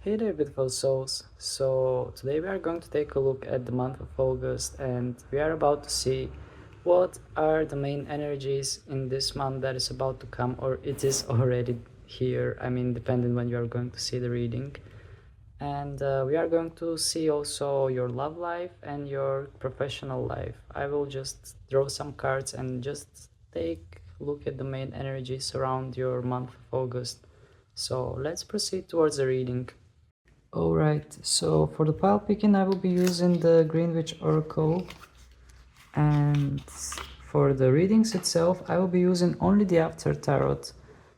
Hey there, beautiful souls. So, today we are going to take a look at the month of August and we are about to see what are the main energies in this month that is about to come, or it is already here. I mean, depending when you are going to see the reading. And we are going to see also your love life and your professional life. I will just draw some cards and just take a look at the main energies around your month of August. So, let's proceed towards the reading. Alright, so for the pile picking I will be using the Greenwich Oracle, and for the readings itself I will be using only the After Tarot,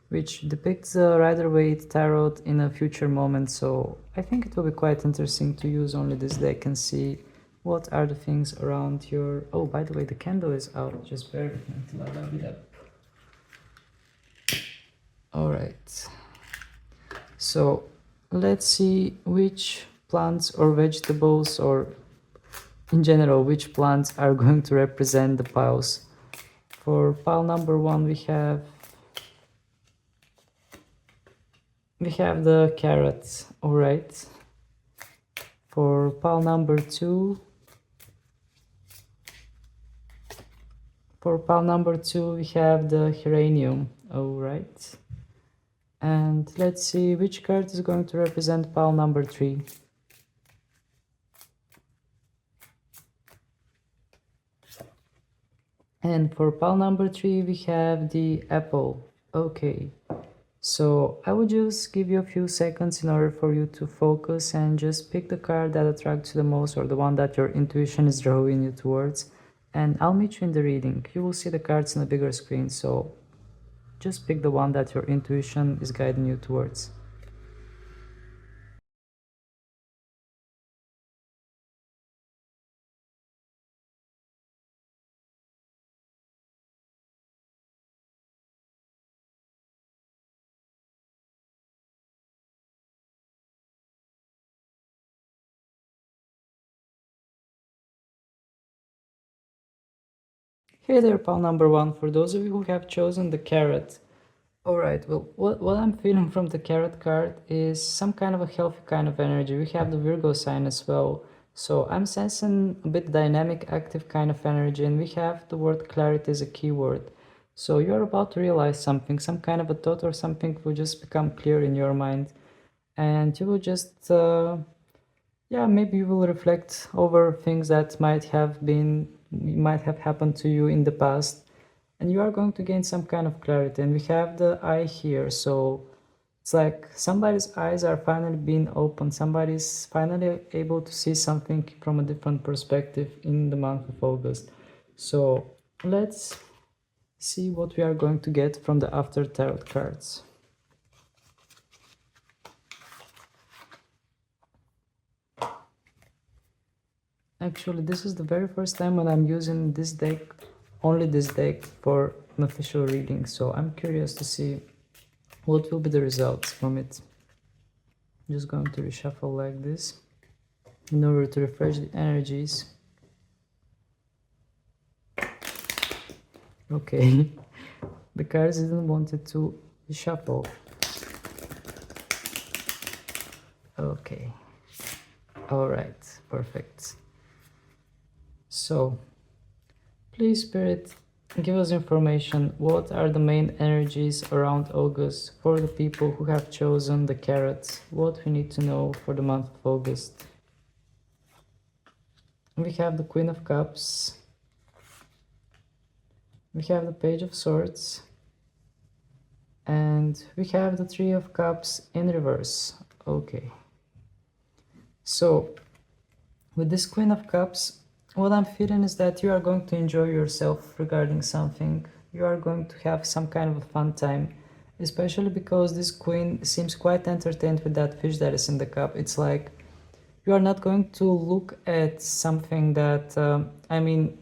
which depicts the Rider-Waite Tarot in a future moment, so I think it will be quite interesting to use only this deck and see what are the things around your... Oh, by the way, the candle is out, just bear with me until I light it up. Alright, so let's see which plants or vegetables, or in general which plants are going to represent the piles. For pile number 1 we have the carrot. Alright, for pile number 2 we have the geranium. Alright, and let's see which card is going to represent pile number 3. And for pile number 3 we have the apple. Okay, so I will just give you a few seconds in order for you to focus and just pick the card that attracts you the most, or the one that your intuition is drawing you towards, and I'll meet you in the reading. You will see the cards on a bigger screen, so just pick the one that your intuition is guiding you towards. Hey there, pal number 1, for those of you who have chosen the carrot. Alright, well, what I'm feeling from the carrot card is some kind of a healthy kind of energy. We have the Virgo sign as well. So I'm sensing a bit dynamic, active kind of energy, and we have the word clarity as a keyword. So you're about to realize something, some kind of a thought or something will just become clear in your mind. And you will just, yeah, maybe you will reflect over things that might have happened to you in the past, and you are going to gain some kind of clarity. And we have the eye here, so it's like somebody's eyes are finally being opened, somebody's finally able to see something from a different perspective in the month of August. So let's see what we are going to get from the After Tarot cards. Actually, this is the very first time when I'm using this deck, only this deck, for an official reading, so I'm curious to see what will be the results from it. I'm just going to reshuffle like this in order to refresh the energies. Okay, the cards didn't want it to reshuffle. Okay, alright, perfect. So, please, Spirit, give us information. What are the main energies around August for the people who have chosen the carrots? What we need to know for the month of August? We have the Queen of Cups. We have the Page of Swords. And we have the Three of Cups in reverse. Okay. So, with this Queen of Cups, what I'm feeling is that you are going to enjoy yourself regarding something. You are going to have some kind of a fun time, especially because this queen seems quite entertained with that fish that is in the cup. It's like you are not going to look at something that, I mean,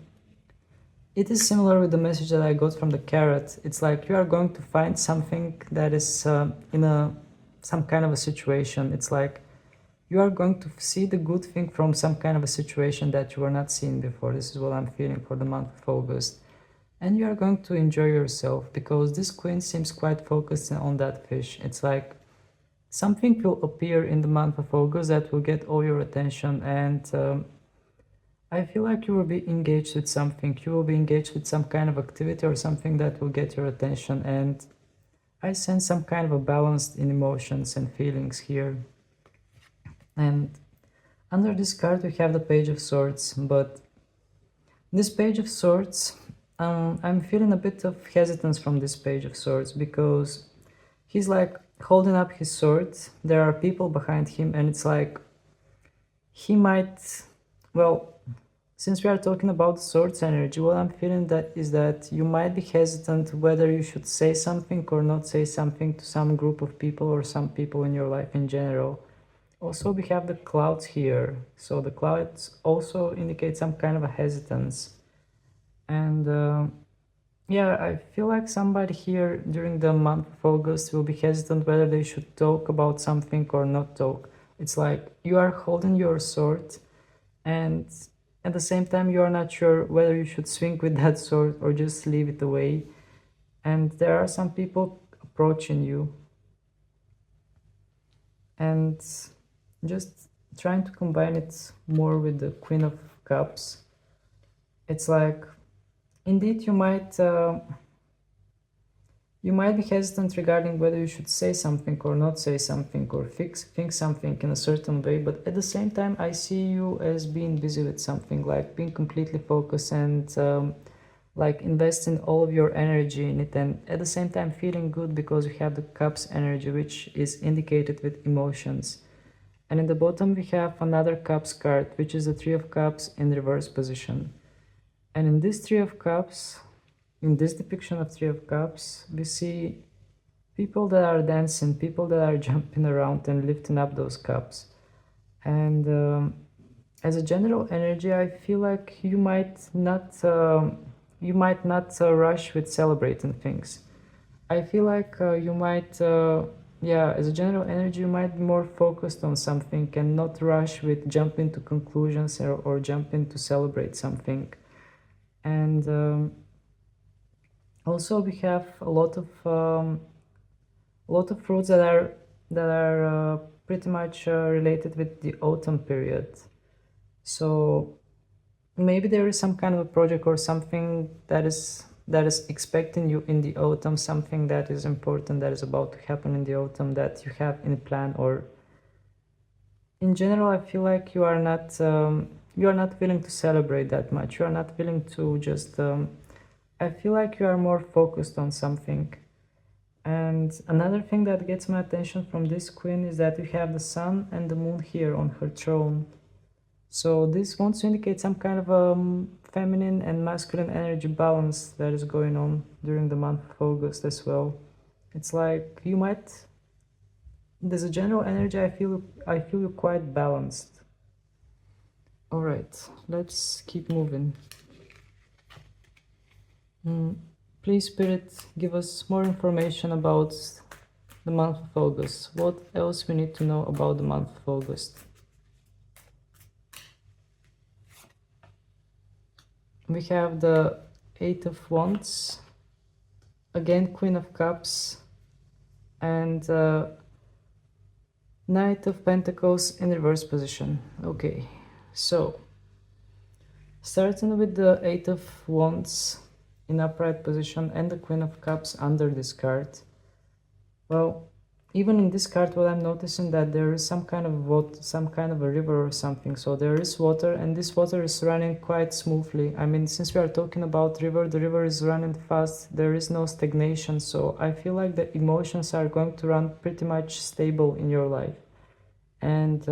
it is similar with the message that I got from the carrot. It's like you are going to find something that is in some kind of a situation. It's like you are going to see the good thing from some kind of a situation that you were not seeing before. This is what I'm feeling for the month of August. And you are going to enjoy yourself because this queen seems quite focused on that fish. It's like something will appear in the month of August that will get all your attention, and I feel like you will be engaged with something. You will be engaged with some kind of activity or something that will get your attention, and I sense some kind of a balance in emotions and feelings here. And under this card we have the Page of Swords, but this Page of Swords, I'm feeling a bit of hesitance from this Page of Swords because he's like holding up his sword. There are people behind him, and it's like he might, well, since we are talking about swords energy, what I'm feeling that is that you might be hesitant whether you should say something or not say something to some group of people or some people in your life in general. Also, we have the clouds here, so the clouds also indicate some kind of a hesitance. And yeah, I feel like somebody here during the month of August will be hesitant whether they should talk about something or not talk. It's like you are holding your sword, and at the same time you are not sure whether you should swing with that sword or just leave it away. And there are some people approaching you, and just trying to combine it more with the Queen of Cups. It's like, indeed, you might be hesitant regarding whether you should say something or not say something or think something in a certain way, but at the same time I see you as being busy with something, like being completely focused and like investing all of your energy in it, and at the same time feeling good because you have the Cups energy, which is indicated with emotions. And in the bottom we have another Cups card, which is the Three of Cups in reverse position. And in this Three of Cups, in this depiction of Three of Cups, we see people that are dancing, people that are jumping around and lifting up those cups. And as a general energy, I feel like you might not rush with celebrating things. I feel like you might, yeah, as a general energy, you might be more focused on something and not rush with jumping to conclusions or jumping to celebrate something. And also we have a lot of fruits that are pretty much related with the autumn period. So maybe there is some kind of a project or something that is expecting you in the autumn, something that is important that is about to happen in the autumn that you have in plan. Or in general, I feel like you are not willing to celebrate that much. You are not willing to just I feel like you are more focused on something. And another thing that gets my attention from this queen is that you have the sun and the moon here on her throne. So this wants to indicate some kind of feminine and masculine energy balance that is going on during the month of August as well. It's like you might, there's a general energy, I feel you quite balanced. All right, let's keep moving. Please, Spirit, give us more information about the month of August. What else we need to know about the month of August? We have the Eight of Wands, again Queen of Cups, and Knight of Pentacles in reverse position. Okay, so starting with the Eight of Wands in upright position and the Queen of Cups under this card. Well, even in this card, what I'm noticing that there is some kind of a river or something. So there is water, and this water is running quite smoothly. I mean, since we are talking about river, the river is running fast. There is no stagnation. So I feel like the emotions are going to run pretty much stable in your life. And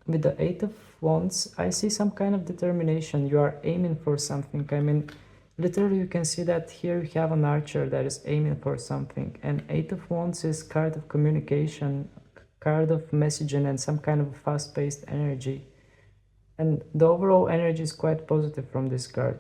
with the Eight of Wands, I see some kind of determination. You are aiming for something. I mean, literally, you can see that here you have an archer that is aiming for something. And Eight of Wands is card of communication, card of messaging, and some kind of fast-paced energy. And the overall energy is quite positive from this card.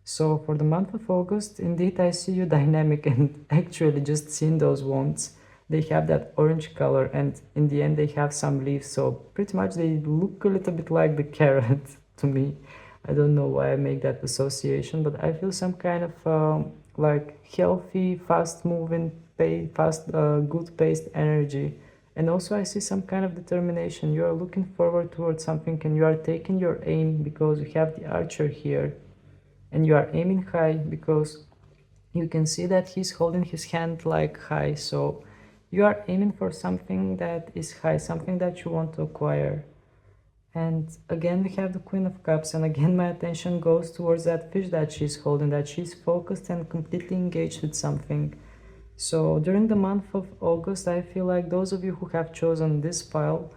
So for the month of August, indeed, I see you dynamic, and actually just seeing those wands, they have that orange color, and in the end they have some leaves. So pretty much they look a little bit like the carrot to me. I don't know why I make that association, but I feel some kind of like healthy, fast-moving, good-paced energy And also I see some kind of determination. You are looking forward towards something and you are taking your aim because you have the archer here, and you are aiming high because you can see that he's holding his hand like high. So you are aiming for something that is high, something that you want to acquire. And again, we have the Queen of Cups, and again, my attention goes towards that fish that she's holding, that she's focused and completely engaged with something. So during the month of August, I feel like those of you who have chosen this pile,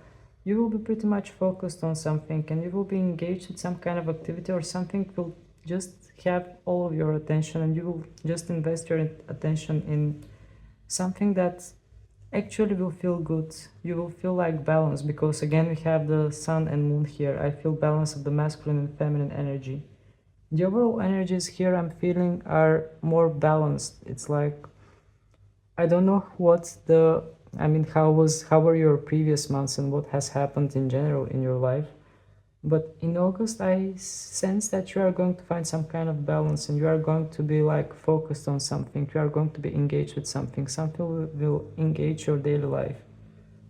you will be pretty much focused on something and you will be engaged with some kind of activity, or something will just have all of your attention and you will just invest your attention in something that actually will feel good. You will feel like balance, because again we have the sun and moon here. I feel balance of the masculine and feminine energy. The overall energies here I'm feeling are more balanced. It's like, I don't know what the, I mean, how were your previous months and what has happened in general in your life. But in August, I sense that you are going to find some kind of balance and you are going to be like focused on something. You are going to be engaged with something. Something will engage your daily life.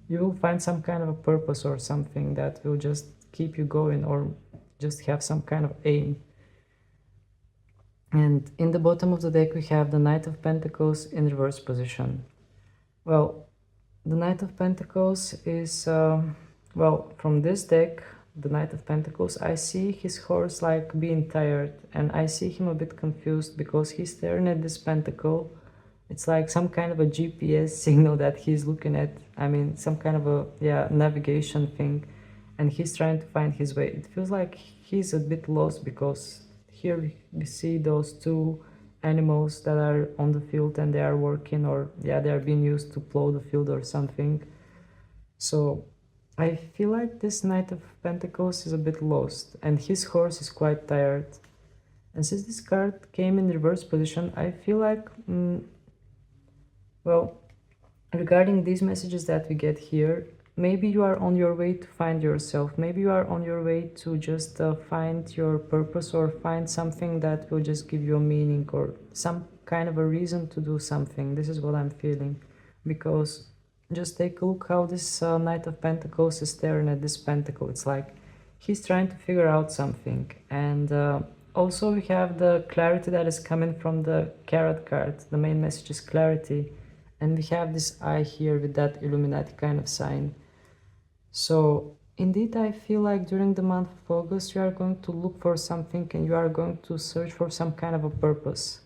You will find some kind of a purpose or something that will just keep you going, or just have some kind of aim. And in the bottom of the deck, we have the Knight of Pentacles in reverse position. Well, the Knight of Pentacles is, well, from this deck, the Knight of Pentacles, I see his horse like being tired, and I see him a bit confused because he's staring at this pentacle. It's like some kind of a GPS signal that he's looking at. I mean, some kind of a, yeah, navigation thing, and he's trying to find his way. It feels like he's a bit lost because here we see those two animals that are on the field and they are working, or yeah, they are being used to plow the field or something. So I feel like this Knight of Pentacles is a bit lost and his horse is quite tired. And since this card came in reverse position, I feel like, well, regarding these messages that we get here, maybe you are on your way to find yourself. Maybe you are on your way to just find your purpose, or find something that will just give you a meaning, or some kind of a reason to do something. This is what I'm feeling. Because just take a look how this Knight of Pentacles is staring at this pentacle. It's like he's trying to figure out something. And also we have the clarity that is coming from the Carrot card. The main message is clarity. And we have this eye here with that Illuminati kind of sign. So indeed, I feel like during the month of August, you are going to look for something and you are going to search for some kind of a purpose.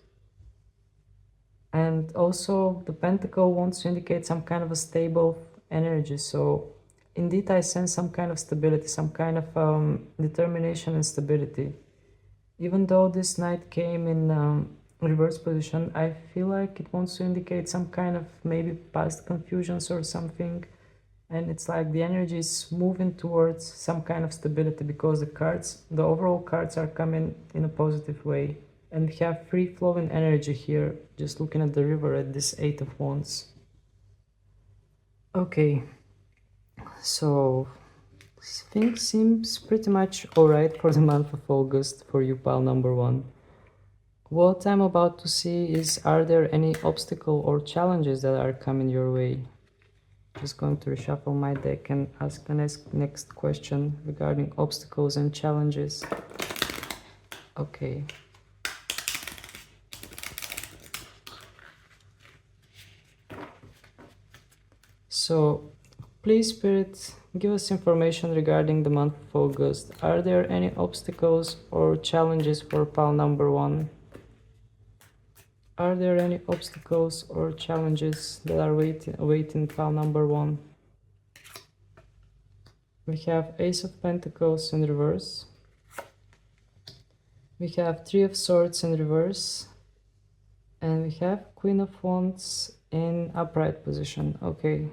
And also the pentacle wants to indicate some kind of a stable energy. So indeed, I sense some kind of stability, some kind of determination and stability. Even though this knight came in reverse position, I feel like it wants to indicate some kind of maybe past confusions or something. And it's like the energy is moving towards some kind of stability, because the cards, the overall cards, are coming in a positive way. And we have free flowing energy here, just looking at the river at this 8 of Wands. Okay, so things seems pretty much alright for the month of August for you, pile number 1. What I'm about to see is, are there any obstacle or challenges that are coming your way? Just going to reshuffle my deck and ask the next question regarding obstacles and challenges. Okay. So, please, Spirit, give us information regarding the month of August. Are there any obstacles or challenges for pile number 1? Are there any obstacles or challenges that are awaiting pile number 1? We have Ace of Pentacles in reverse. We have 3 of Swords in reverse. And we have Queen of Wands in upright position. Okay.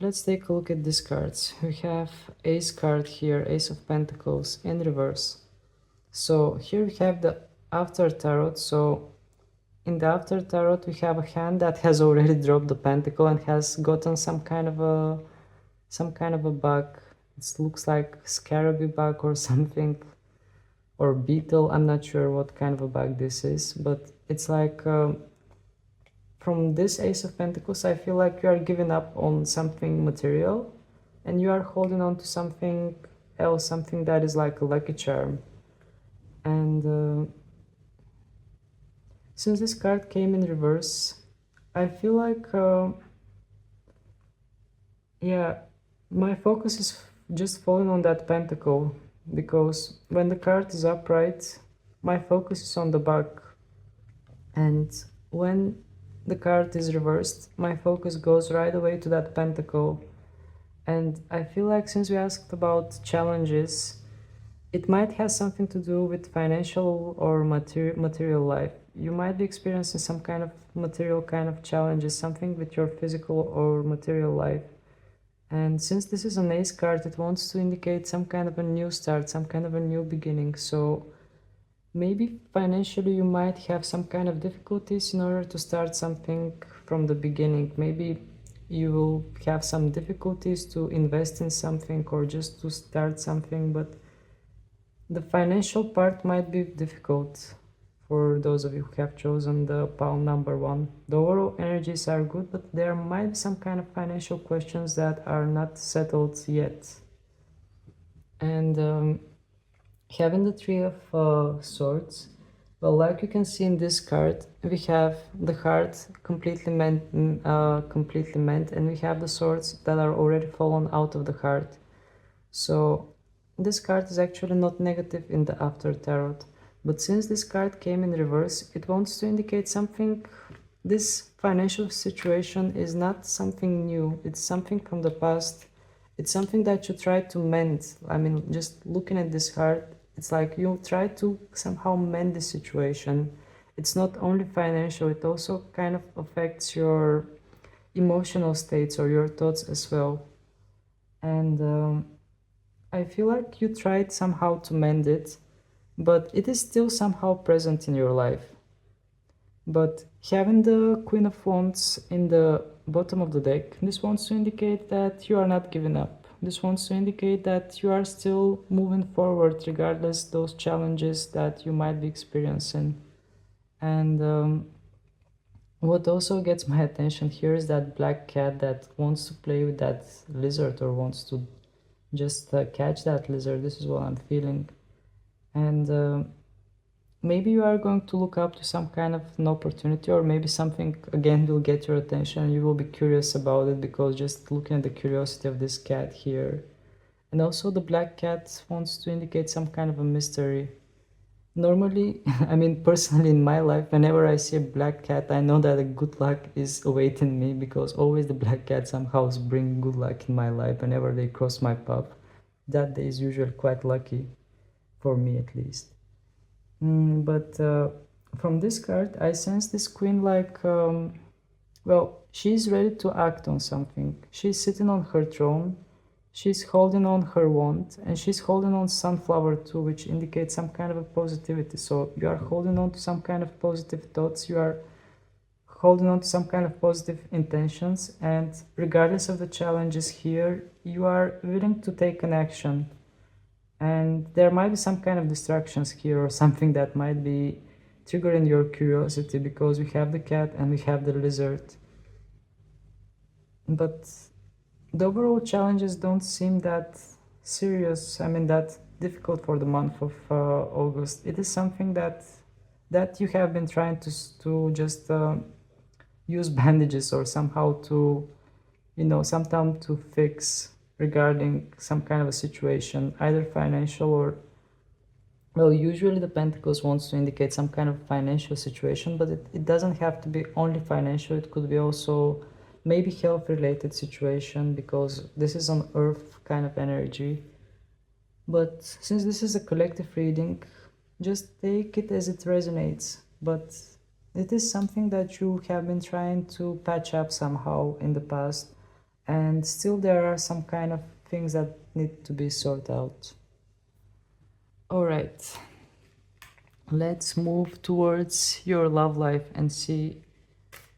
Let's take a look at these cards. We have Ace card here, Ace of Pentacles in reverse. So here we have the After Tarot. So in the After Tarot, we have a hand that has already dropped the pentacle and has gotten some kind of a bug. It looks like scarabee bug or something, or beetle. I'm not sure what kind of a bug this is, but it's like from from this Ace of Pentacles, I feel like you are giving up on something material and you are holding on to something else, something that is like a lucky charm. And since this card came in reverse, I feel like, yeah, my focus is just falling on that pentacle, because when the card is upright, my focus is on the back. And when the card is reversed, my focus goes right away to that pentacle. And I feel like since we asked about challenges, it might have something to do with financial or material life. You might be experiencing some kind of material kind of challenges, something with your physical or material life. And since this is an ace card, it wants to indicate some kind of a new start, some kind of a new beginning. So maybe financially you might have some kind of difficulties in order to start something from the beginning. Maybe you will have some difficulties to invest in something or just to start something, but the financial part might be difficult for those of you who have chosen the pile number 1. The overall energies are good, but there might be some kind of financial questions that are not settled yet. And having the Three of Swords, well, like you can see in this card, we have the heart completely ment, and we have the swords that are already fallen out of the heart. So this card is actually not negative in the After Tarot, but since this card came in reverse, it wants to indicate something. This financial situation is not something new, it's something from the past. It's something that you try to mend. I mean, just looking at this card, it's like you try to somehow mend the situation. It's not only financial, it also kind of affects your emotional states or your thoughts as well. And I feel like you tried somehow to mend it, but it is still somehow present in your life. But having the Queen of Wands in the bottom of the deck, this wants to indicate that you are not giving up. This wants to indicate that you are still moving forward regardless those challenges that you might be experiencing. And what also gets my attention here is that black cat that wants to play with that lizard or wants to just catch that lizard. This is what I'm feeling. And maybe you are going to look up to some kind of an opportunity, or maybe something again will get your attention and you will be curious about it, because just looking at the curiosity of this cat here. And also the black cat wants to indicate some kind of a mystery. Normally, I mean, personally in my life, whenever I see a black cat, I know that a good luck is awaiting me, because always the black cat somehow bring good luck in my life. Whenever they cross my path, that day is usually quite lucky, for me at least. But from this card, I sense this queen like, well, she's ready to act on something. She's sitting on her throne, she's holding on her wand, and she's holding on sunflower too, which indicates some kind of a positivity. So you are holding on to some kind of positive thoughts, you are holding on to some kind of positive intentions, and regardless of the challenges here, you are willing to take an action. And there might be some kind of distractions here, or something that might be triggering your curiosity, because we have the cat and we have the lizard. But the overall challenges don't seem that serious, I mean that difficult for the month of August. It is something that you have been trying to just use bandages or somehow to, sometime to fix regarding some kind of a situation, either financial or, well, usually the pentacles wants to indicate some kind of financial situation, but it doesn't have to be only financial. It could be also maybe health related situation, because this is an earth kind of energy. But since this is a collective reading, just take it as it resonates. But it is something that you have been trying to patch up somehow in the past, and still there are some kind of things that need to be sorted out. Alright, let's move towards your love life and see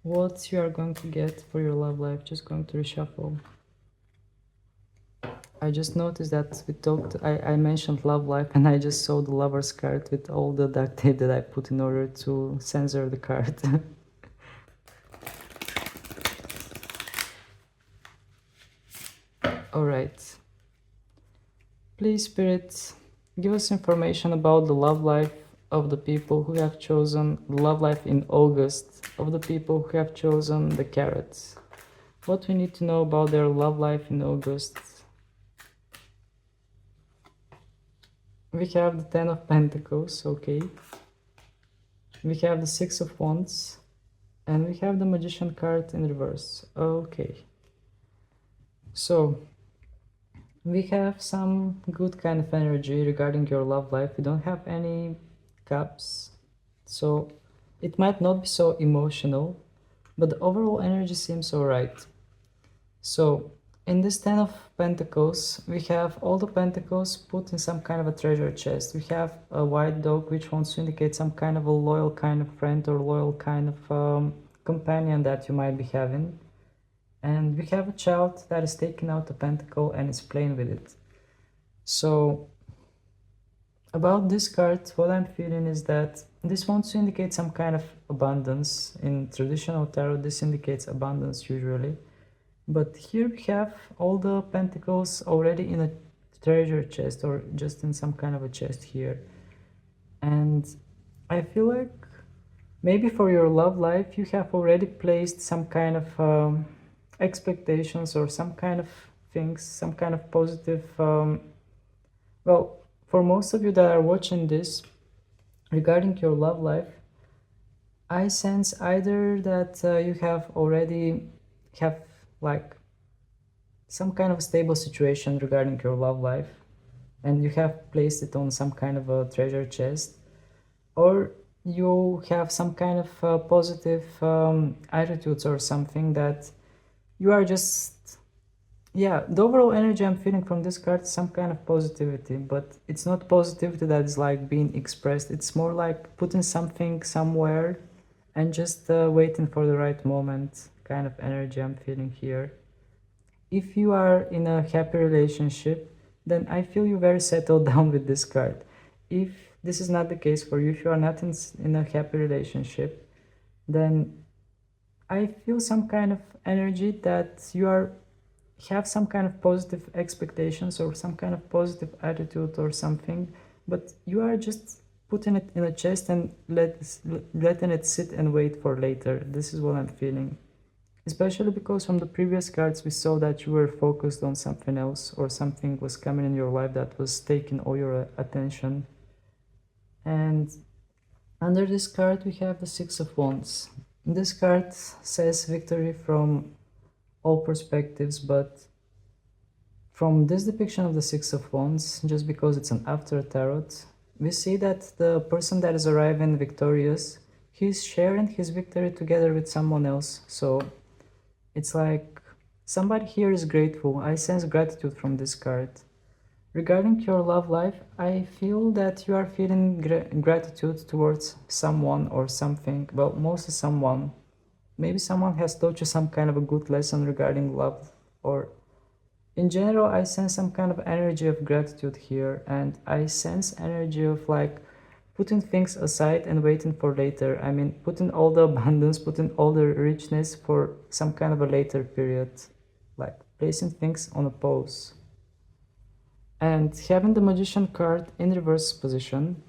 what you are going to get for your love life. Just going to reshuffle. I just noticed that I mentioned love life, and I just saw the lover's card with all the duct tape that I put in order to censor the card. Alright. Please, Spirit, give us information about the love life of the people who have chosen the love life in August, of the people who have chosen the carrots. What we need to know about their love life in August. We have the Ten of Pentacles, okay. We have the Six of Wands. And we have the Magician card in reverse. Okay. So, we have some good kind of energy regarding your love life. We don't have any cups. So, it might not be so emotional, but the overall energy seems alright. So, in this Ten of Pentacles, we have all the pentacles put in some kind of a treasure chest. We have a white dog, which wants to indicate some kind of a loyal kind of friend or loyal kind of companion that you might be having. And we have a child that is taking out the pentacle and is playing with it. So, about this card, what I'm feeling is that this wants to indicate some kind of abundance. In traditional tarot, this indicates abundance usually. But here we have all the pentacles already in a treasure chest or just in some kind of a chest here. And I feel like maybe for your love life you have already placed some kind of expectations or some kind of things, some kind of positive, well, for most of you that are watching this, regarding your love life, I sense either that you have already have like some kind of stable situation regarding your love life and you have placed it on some kind of a treasure chest, or you have some kind of positive attitudes or something that you are just, yeah, the overall energy I'm feeling from this card is some kind of positivity, but it's not positivity that is like being expressed. It's more like putting something somewhere and just waiting for the right moment kind of energy I'm feeling here. If you are in a happy relationship, then I feel you very settled down with this card. If this is not the case for you, if you are not in a happy relationship, then I feel some kind of energy that you have some kind of positive expectations or some kind of positive attitude or something, but you are just putting it in a chest and letting it sit and wait for later. This is what I'm feeling. Especially because from the previous cards we saw that you were focused on something else or something was coming in your life that was taking all your attention. And under this card we have the Six of Wands. This card says victory from all perspectives, but from this depiction of the Six of Wands, just because it's an after tarot, we see that the person that is arriving victorious, he's sharing his victory together with someone else. So it's like somebody here is grateful. I sense gratitude from this card. Regarding your love life, I feel that you are feeling gratitude towards someone or something. Well, mostly someone. Maybe someone has taught you some kind of a good lesson regarding love, or in general I sense some kind of energy of gratitude here, and I sense energy of like putting things aside and waiting for later. I mean, putting all the abundance, putting all the richness for some kind of a later period, like placing things on a pause. And having the Magician card in reverse position,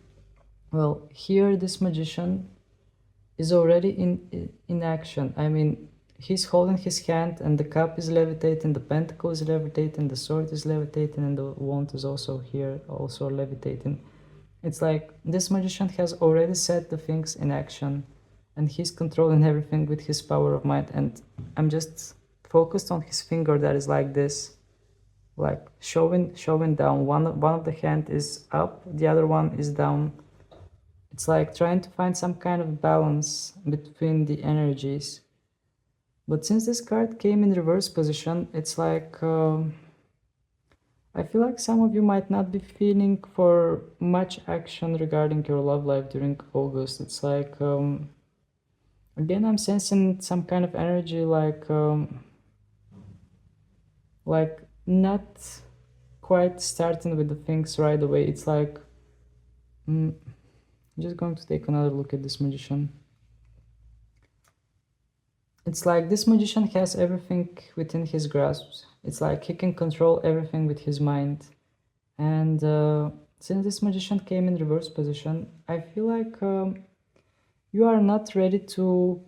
well, here this Magician is already in action. I mean, he's holding his hand and the cup is levitating, the pentacle is levitating, the sword is levitating, and the wand is also here, also levitating. It's like this Magician has already set the things in action and he's controlling everything with his power of mind, and I'm just focused on his finger that is like this, like showing down. One of the hand is up, the other one is down. It's like trying to find some kind of balance between the energies. But since this card came in reverse position, it's like I feel like some of you might not be feeling for much action regarding your love life during August. It's like again I'm sensing some kind of energy like not quite starting with the things right away. It's like I'm just going to take another look at this Magician. It's like this Magician has everything within his grasp. It's like he can control everything with his mind. And since this magician came in reverse position, I feel like you are not ready to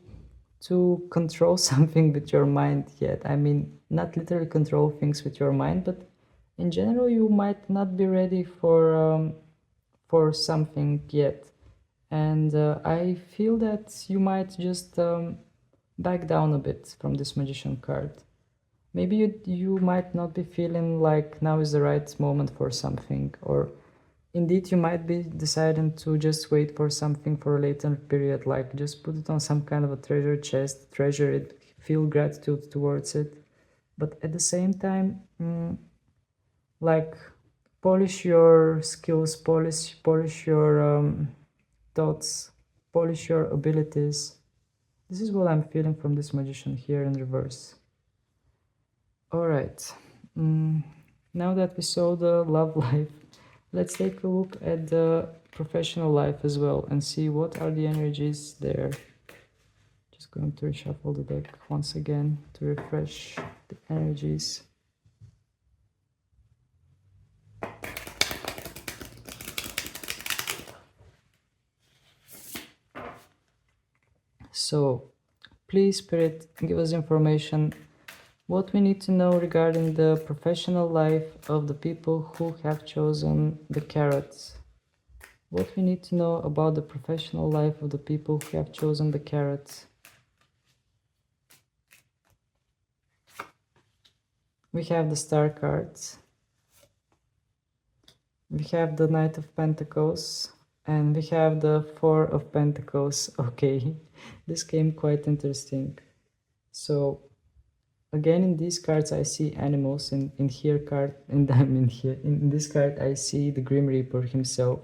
control something with your mind yet. I mean, not literally control things with your mind, but in general, you might not be ready for something yet. And I feel that you might just back down a bit from this magician card. Maybe you might not be feeling like now is the right moment for something, or indeed you might be deciding to just wait for something for a later period, like just put it on some kind of a treasure chest, treasure it, feel gratitude towards it, but at the same time, like polish your skills, polish your thoughts, polish your abilities. This is what I'm feeling from this magician here in reverse. All right. Now that we saw the love life, let's take a look at the professional life as well and see what are the energies there. Just going to reshuffle the deck once again to refresh the energies. So, please, Spirit, give us information what we need to know regarding the professional life of the people who have chosen the carrots. What we need to know about the professional life of the people who have chosen the carrots. We have the Star cards. We have the Knight of Pentacles. And we have the Four of Pentacles. Okay, this came quite interesting. So, again, in these cards I see animals. In this card I see the Grim Reaper himself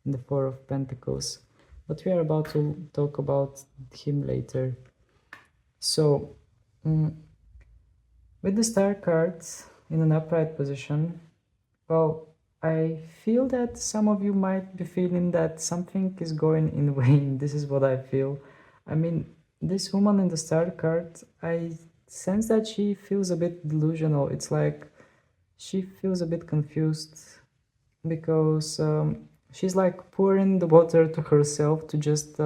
in the Four of Pentacles. But we are about to talk about him later. So, with the Star cards in an upright position, well, I feel that some of you might be feeling that something is going in vain. This is what I feel. I mean, this woman in the Star card, I sense that she feels a bit delusional. It's like she feels a bit confused because she's like pouring the water to herself to just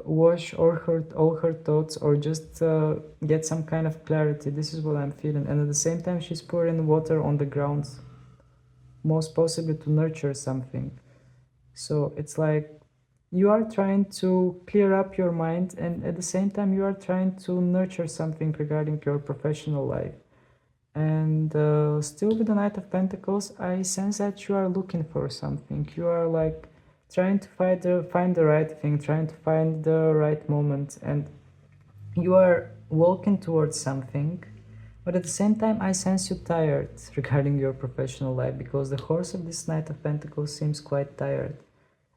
wash all her thoughts, or just get some kind of clarity. This is what I'm feeling. And at the same time she's pouring water on the ground, most possibly to nurture something. So it's like you are trying to clear up your mind, and at the same time you are trying to nurture something regarding your professional life. And still with the Knight of Pentacles, I sense that you are looking for something. You are like trying to find the right thing, trying to find the right moment, and you are walking towards something. But at the same time, I sense you tired regarding your professional life, because the horse of this Knight of Pentacles seems quite tired.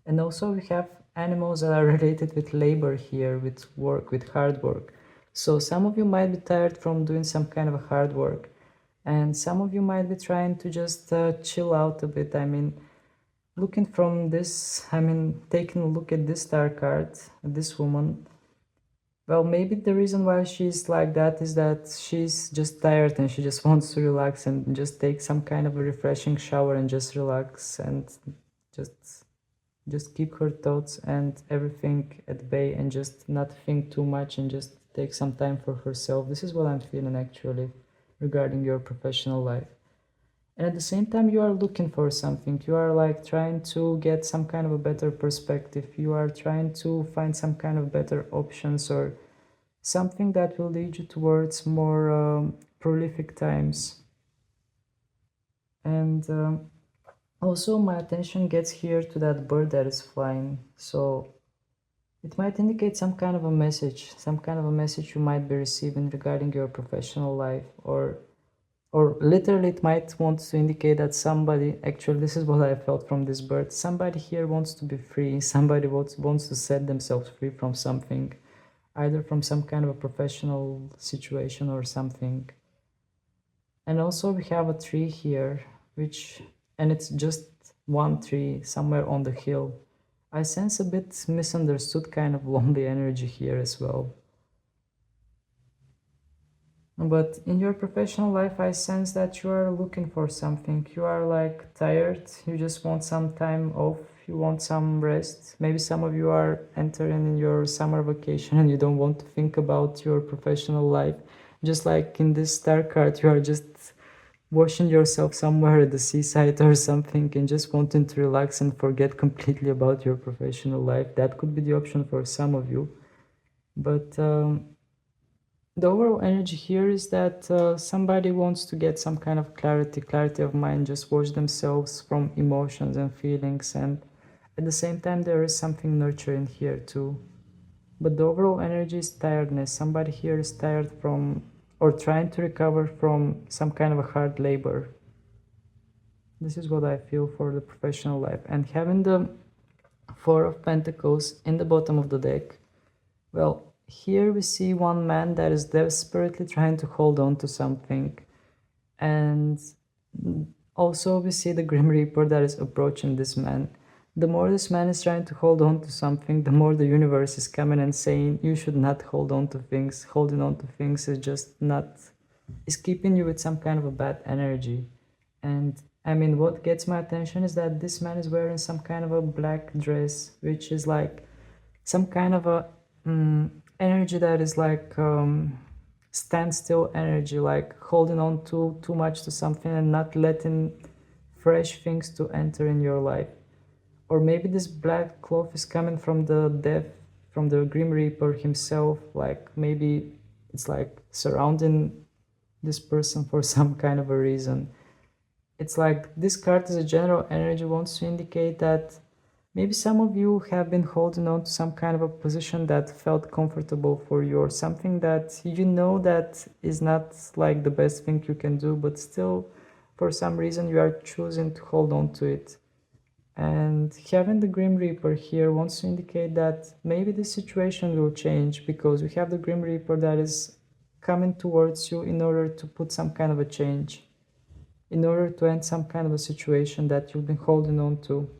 And also we have animals that are related with labor here, with work, with hard work. So some of you might be tired from doing some kind of a hard work, and some of you might be trying to just chill out a bit. I mean, looking from this, taking a look at this Star card, this woman, well, maybe the reason why she's like that is that she's just tired and she just wants to relax and just take some kind of a refreshing shower and just relax and just keep her thoughts and everything at bay and just not think too much and just take some time for herself. This is what I'm feeling actually regarding your professional life. And at the same time, you are looking for something. You are like trying to get some kind of a better perspective. You are trying to find some kind of better options, or something that will lead you towards more prolific times. And also my attention gets here to that bird that is flying. So it might indicate some kind of a message you might be receiving regarding your professional life, or literally it might want to indicate that somebody, actually this is what I felt from this bird, somebody here wants to be free, somebody wants to set themselves free from something, either from some kind of a professional situation or something. And also we have a tree here, and it's just one tree somewhere on the hill. I sense a bit misunderstood kind of lonely energy here as well. But in your professional life, I sense that you are looking for something. You are like tired, you just want some time off, you want some rest. Maybe some of you are entering in your summer vacation and you don't want to think about your professional life. Just like in this star card, you are just washing yourself somewhere at the seaside or something and just wanting to relax and forget completely about your professional life. That could be the option for some of you. But the overall energy here is that somebody wants to get some kind of clarity of mind, just wash themselves from emotions and feelings, and at the same time there is something nurturing here too. But the overall energy is tiredness. Somebody here is tired from or trying to recover from some kind of a hard labor. This is what I feel for the professional life. And having the Four of Pentacles in the bottom of the deck, well, here we see one man that is desperately trying to hold on to something. And also we see the Grim Reaper that is approaching this man. The more this man is trying to hold on to something, the more the universe is coming and saying, you should not hold on to things. Holding on to things is just not, is keeping you with some kind of a bad energy. And I mean, what gets my attention is that this man is wearing some kind of a black dress, which is like some kind of a energy that is like standstill energy, like holding on to too much to something and not letting fresh things to enter in your life. Or maybe this black cloth is coming from the death, from the Grim Reaper himself, like maybe it's like surrounding this person for some kind of a reason. It's like this card as a general energy wants to indicate that maybe some of you have been holding on to some kind of a position that felt comfortable for you, or something that you know that is not like the best thing you can do, but still for some reason you are choosing to hold on to it. And having the Grim Reaper here wants to indicate that maybe the situation will change, because we have the Grim Reaper that is coming towards you in order to put some kind of a change, in order to end some kind of a situation that you've been holding on to,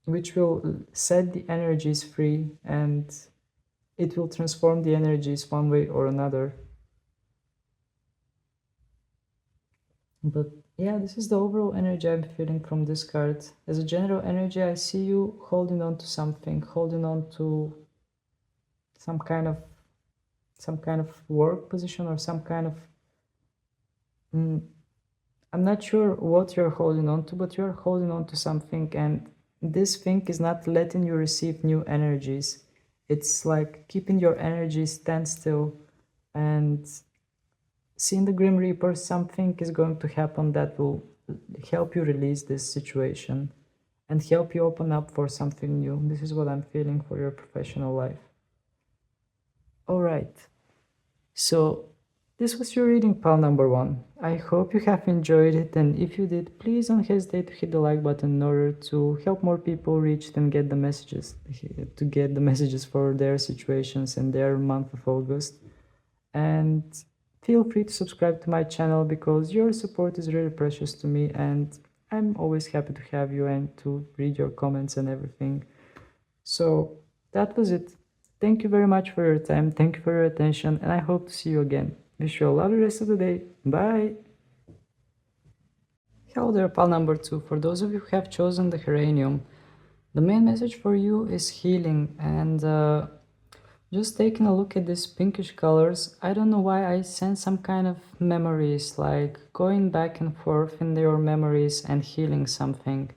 which will set the energies free, and it will transform the energies one way or another. But yeah, this is the overall energy I'm feeling from this card. As a general energy, I see you holding on to something, holding on to some kind of work position, or some kind of I'm not sure what you're holding on to, but you're holding on to something, and this thing is not letting you receive new energies. It's like keeping your energy stand still. And seeing the Grim Reaper, something is going to happen that will help you release this situation and help you open up for something new. This is what I'm feeling for your professional life. All right. So this was your reading, pal number one. I hope you have enjoyed it, and if you did, please don't hesitate to hit the like button in order to help more people reach and get the messages, for their situations and their month of August. And feel free to subscribe to my channel, because your support is really precious to me, and I'm always happy to have you and to read your comments and everything. So that was it. Thank you very much for your time. Thank you for your attention, and I hope to see you again. Wish you a lovely rest of the day. Bye! Hello there, pal number two. For those of you who have chosen the Geranium, the main message for you is healing, and just taking a look at these pinkish colors, I don't know why I sense some kind of memories, like going back and forth in your memories and healing something.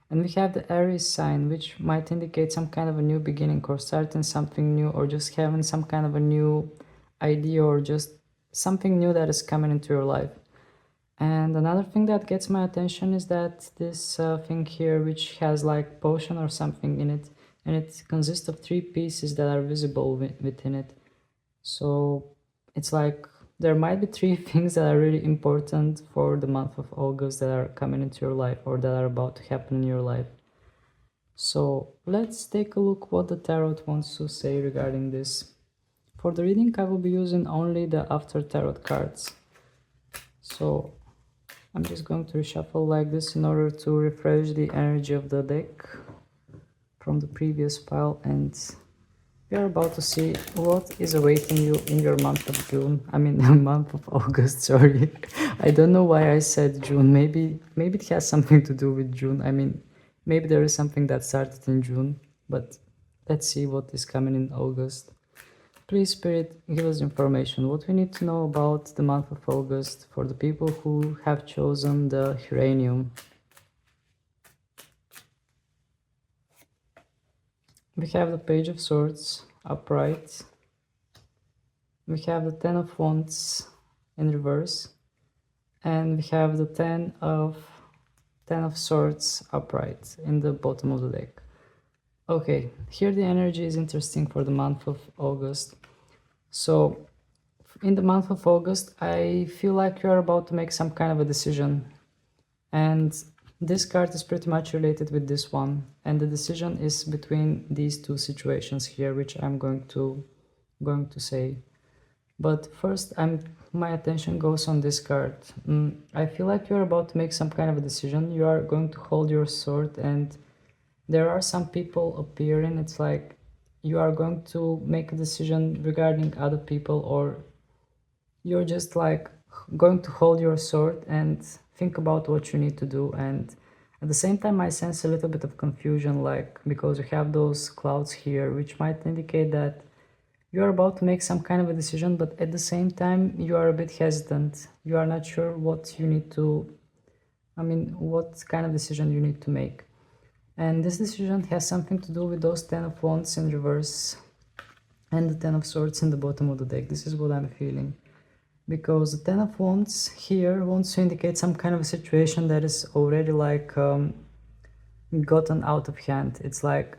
And we have the Aries sign, which might indicate some kind of a new beginning, or starting something new, or just having some kind of a new idea, or just something new that is coming into your life. And another thing that gets my attention is that this thing here, which has like potion or something in it, and it consists of 3 pieces that are visible within it. So it's like there might be 3 things that are really important for the month of August that are coming into your life, or that are about to happen in your life. So let's take a look what the tarot wants to say regarding this. For the reading, I will be using only the After Tarot cards. So I'm just going to reshuffle like this in order to refresh the energy of the deck from the previous pile, and We are about to see what is awaiting you in your month of June. I mean, month of August, sorry. I don't know why I said June. Maybe it has something to do with June. I mean, maybe there is something that started in June, but let's see what is coming in August. Please, Spirit, give us information. What we need to know about the month of August for the people who have chosen the Geranium. We have the Page of Swords upright. We have the Ten of Wands in reverse. And we have the Ten of Swords upright in the bottom of the deck. Okay, here the energy is interesting for the month of August. So in the month of August, I feel like you are about to make some kind of a decision. And this card is pretty much related with this one. And the decision is between these two situations here, which I'm going to say. But first, my attention goes on this card. I feel like you're about to make some kind of a decision. You are going to hold your sword, and there are some people appearing. It's like you are going to make a decision regarding other people, or you're just like going to hold your sword and think about what you need to do. And at the same time, I sense a little bit of confusion, like because you have those clouds here, which might indicate that you're about to make some kind of a decision, but at the same time, you are a bit hesitant. You are not sure what you need to, what kind of decision you need to make. And this decision has something to do with those 10 of Wands in reverse and the 10 of Swords in the bottom of the deck. This is what I'm feeling. Because the 10 of Wands here wants to indicate some kind of a situation that is already like gotten out of hand. It's like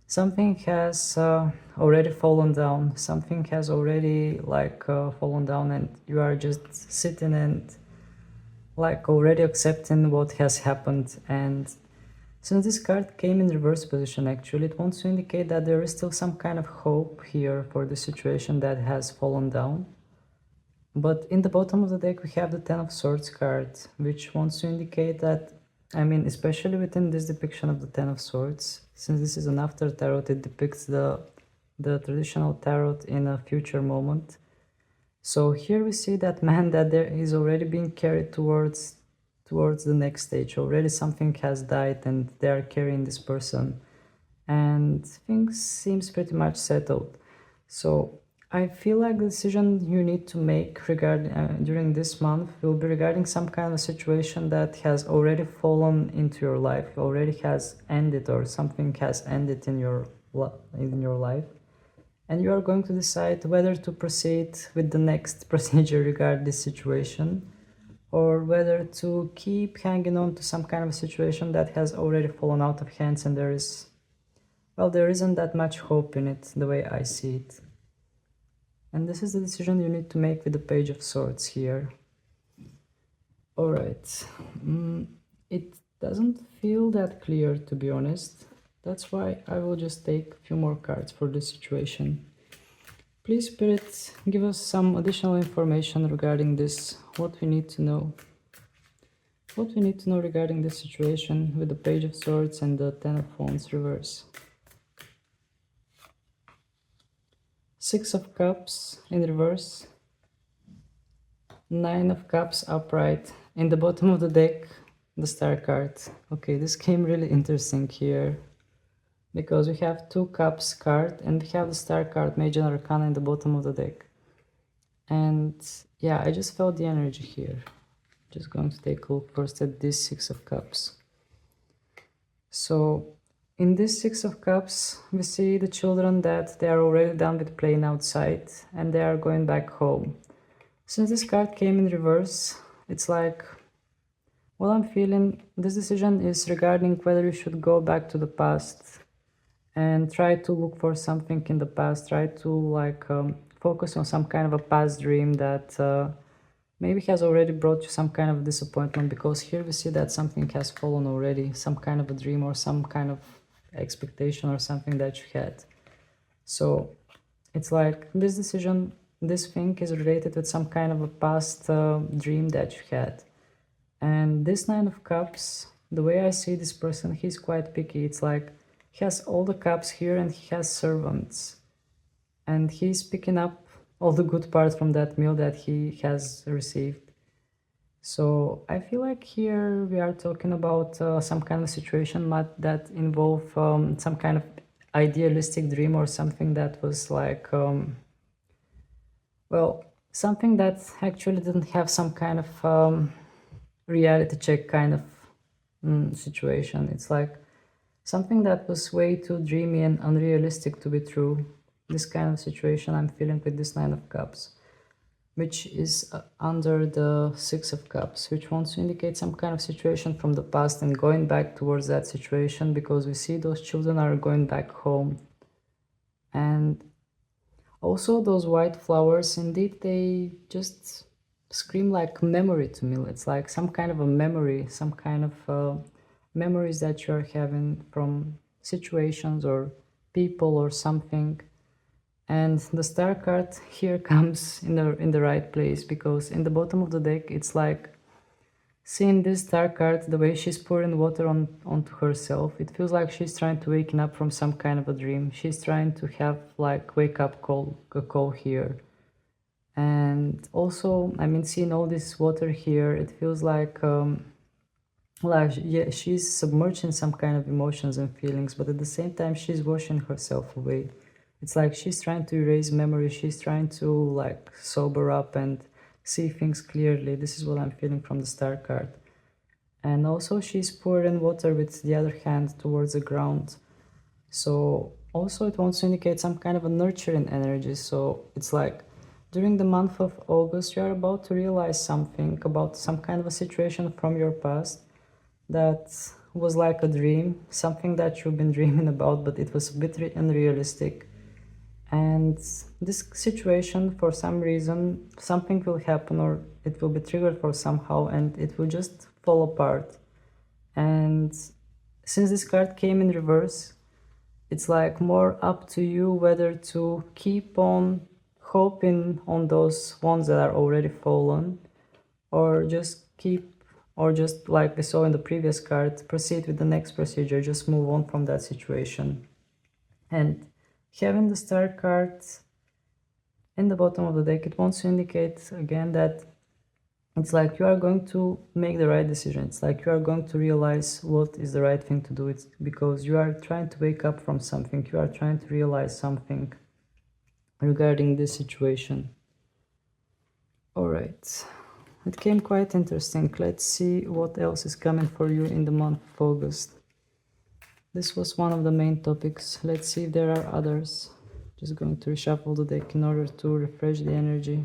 something has already fallen down. Something has already fallen down, and you are just sitting and like already accepting what has happened. And since this card came in reverse position, actually, it wants to indicate that there is still some kind of hope here for the situation that has fallen down. But in the bottom of the deck, we have the Ten of Swords card, which wants to indicate that, especially within this depiction of the Ten of Swords, since this is an after tarot, it depicts the traditional tarot in a future moment. So here we see that man that there is already being carried towards the next stage. Already something has died and they are carrying this person, and things seems pretty much settled. So I feel like the decision you need to make during this month will be regarding some kind of situation that has already fallen into your life, already has ended, or something has ended in your life. And you are going to decide whether to proceed with the next procedure regarding this situation, or whether to keep hanging on to some kind of situation that has already fallen out of hands, and there isn't that much hope in it, the way I see it. And this is the decision you need to make with the Page of Swords here. Alright, it doesn't feel that clear, to be honest. That's why I will just take a few more cards for this situation. Please, Spirit, give us some additional information regarding this, what we need to know. What we need to know regarding this situation with the Page of Swords and the Ten of Wands reverse. Six of Cups in reverse. Nine of Cups upright. In the bottom of the deck, the Star card. Okay, this came really interesting here, because we have two Cups card and we have the Star card, Major Arcana, in the bottom of the deck. And yeah, I just felt the energy here. Just going to take a look first at this Six of Cups. So in this Six of Cups, we see the children that they are already done with playing outside and they are going back home. Since this card came in reverse, it's like, what I'm feeling, this decision is regarding whether you should go back to the past and try to look for something in the past, try to focus on some kind of a past dream that maybe has already brought you some kind of disappointment, because here we see that something has fallen already, some kind of a dream or some kind of expectation or something that you had. So it's like this decision, this thing is related with some kind of a past dream that you had. And this Nine of Cups, the way I see this person, he's quite picky. It's like he has all the cups here and he has servants. and he's picking up all the good parts from that meal that he has received. So I feel like here we are talking about some kind of situation that involve some kind of idealistic dream or something that was like, well, something that actually didn't have some kind of reality check kind of situation. It's like something that was way too dreamy and unrealistic to be true. This kind of situation I'm feeling with this Nine of Cups, which is under the Six of Cups, which wants to indicate some kind of situation from the past and going back towards that situation, because we see those children are going back home. And also those white flowers, indeed, they just scream like memory to me. It's like some kind of a memory, some kind of memories that you're having from situations or people or something. And the star card here comes in the right place, because in the bottom of the deck it's like, seeing this star card, the way she's pouring water onto herself, it feels like she's trying to waken up from some kind of a dream. She's trying to have like wake up call here. And also, I mean, seeing all this water here, it feels like yeah, she's submerged in some kind of emotions and feelings, but at the same time she's washing herself away. It's like she's trying to erase memory, she's trying to like sober up and see things clearly. This is what I'm feeling from the star card. And also she's pouring water with the other hand towards the ground. So also it wants to indicate some kind of a nurturing energy. So it's like during the month of August, you're about to realize something about some kind of a situation from your past that was like a dream, something that you've been dreaming about, but it was a bit unrealistic. And this situation, for some reason, something will happen or it will be triggered for somehow and it will just fall apart. And since this card came in reverse, it's like more up to you whether to keep on hoping on those ones that are already fallen, or just like we saw in the previous card, proceed with the next procedure, just move on from that situation. And having the star card in the bottom of the deck, it wants to indicate again that it's like you are going to make the right decision. It's like you are going to realize what is the right thing to do. It's because you are trying to wake up from something. You are trying to realize something regarding this situation. All right. It came quite interesting. Let's see what else is coming for you in the month of August. This was one of the main topics. Let's see if there are others. Just going to reshuffle the deck in order to refresh the energy.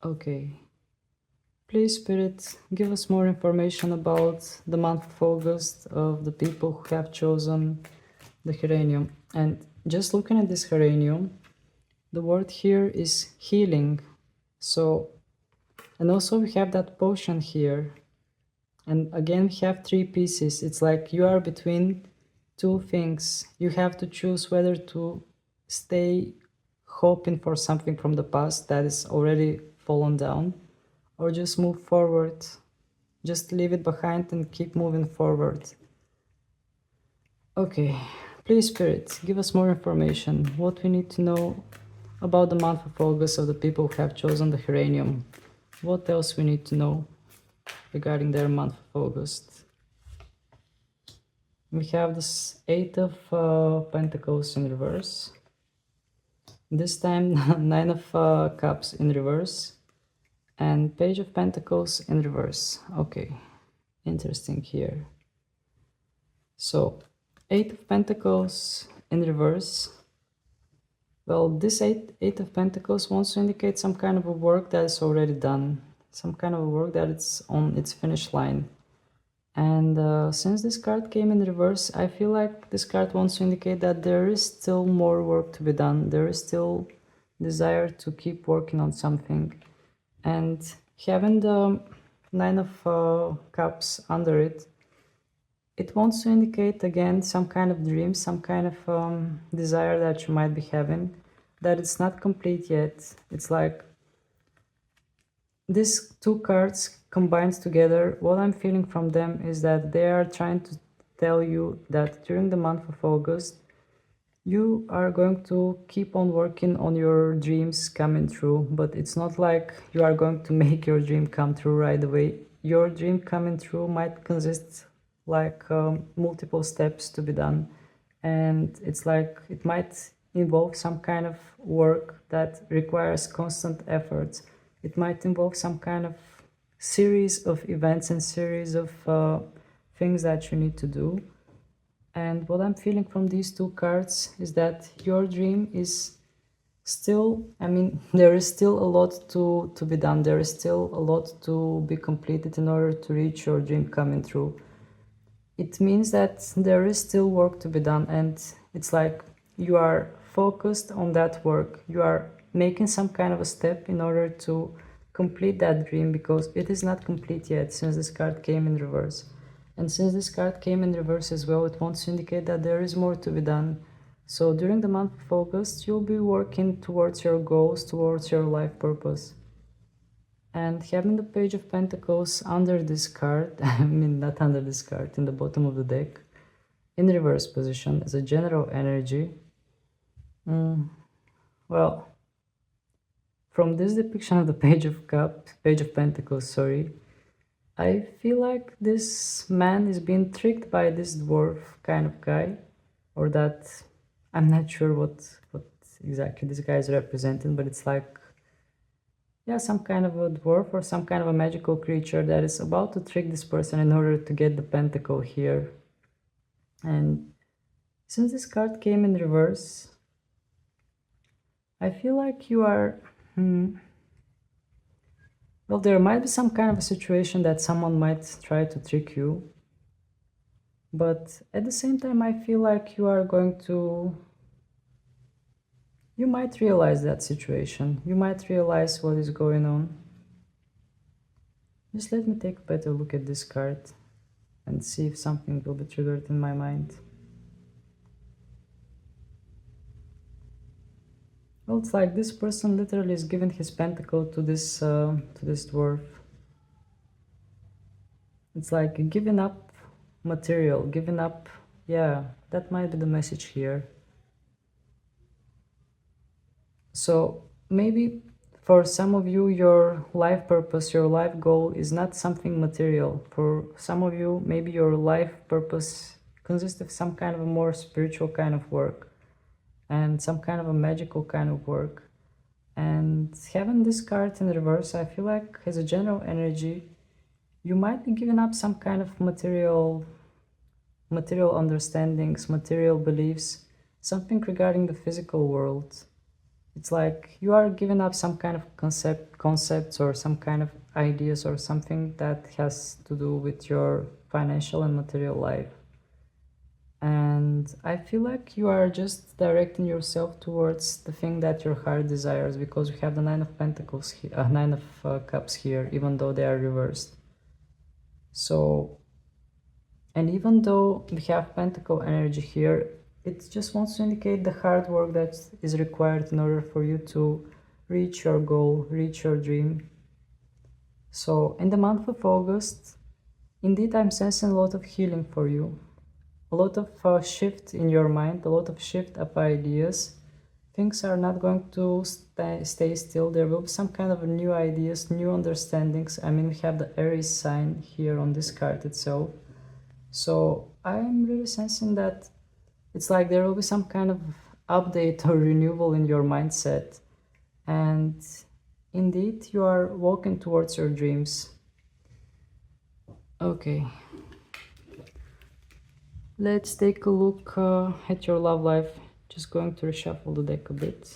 Okay. Please, Spirit, give us more information about the month of August of the people who have chosen the Geranium. And just looking at this Geranium, the word here is healing. So, and also we have that potion here. And again, we have three pieces. It's like you are between two things. You have to choose whether to stay hoping for something from the past that is already fallen down, or just move forward. Just leave it behind and keep moving forward. Okay, please, Spirit, give us more information. What we need to know about the month of August of the people who have chosen the Geranium. What else we need to know regarding their month of August? We have this Eight of Pentacles in reverse. This time Nine of Cups in reverse. And Page of Pentacles in reverse. Okay, interesting here. So, Eight of Pentacles in reverse. Well, this eight of Pentacles wants to indicate some kind of a work that is already done. Some kind of a work that it's on its finish line. And since this card came in reverse, I feel like this card wants to indicate that there is still more work to be done. There is still desire to keep working on something. And having the Nine of Cups under it, it wants to indicate again some kind of dream, some kind of desire that you might be having, that it's not complete yet. It's like these two cards combined together, what I'm feeling from them is that they are trying to tell you that during the month of August, you are going to keep on working on your dreams coming true, but it's not like you are going to make your dream come true right away. Your dream coming true might consist like multiple steps to be done, and it's like it might involve some kind of work that requires constant efforts. It might involve some kind of series of events and series of things that you need to do. And what I'm feeling from these two cards is that your dream is still, I mean, there is still a lot to be done. There is still a lot to be completed in order to reach your dream coming true. It means that there is still work to be done, and it's like you are focused on that work. You are making some kind of a step in order to complete that dream, because it is not complete yet since this card came in reverse. And since this card came in reverse as well, it wants to indicate that there is more to be done. So during the month of August, you'll be working towards your goals, towards your life purpose. And having the Page of Pentacles under this card, I mean not under this card, in the bottom of the deck, in reverse position as a general energy. Well, from this depiction of the Page of Pentacles, sorry, I feel like this man is being tricked by this dwarf kind of guy, or that I'm not sure what exactly this guy is representing, but it's like, yeah, some kind of a dwarf or some kind of a magical creature that is about to trick this person in order to get the pentacle here. And since this card came in reverse, I feel like you are... well, there might be some kind of a situation that someone might try to trick you. But at the same time, I feel like you are going to... you might realize that situation. You might realize what is going on. Just let me take a better look at this card and see if something will be triggered in my mind. Well, it's like this person literally is giving his pentacle to this dwarf. It's like giving up material, giving up... yeah, that might be the message here. So maybe for some of you, your life purpose, your life goal is not something material. For some of you, maybe your life purpose consists of some kind of a more spiritual kind of work and some kind of a magical kind of work. And having this card in reverse, I feel like as a general energy, you might be giving up some kind of material understandings, material beliefs, something regarding the physical world. It's like you are giving up some kind of concepts or some kind of ideas or something that has to do with your financial and material life. And I feel like you are just directing yourself towards the thing that your heart desires, because we have the Nine of Pentacles here, Nine of Cups here, even though they are reversed. So, and even though we have Pentacle energy here, it just wants to indicate the hard work that is required in order for you to reach your goal, reach your dream. So in the month of August, indeed I'm sensing a lot of healing for you. A lot of shift in your mind, a lot of shift of ideas. Things are not going to stay still. There will be some kind of new ideas, new understandings. I mean, we have the Aries sign here on this card itself. So I'm really sensing that it's like there will be some kind of update or renewal in your mindset. And indeed, you are walking towards your dreams. Okay. Let's take a look at your love life. Just going to reshuffle the deck a bit.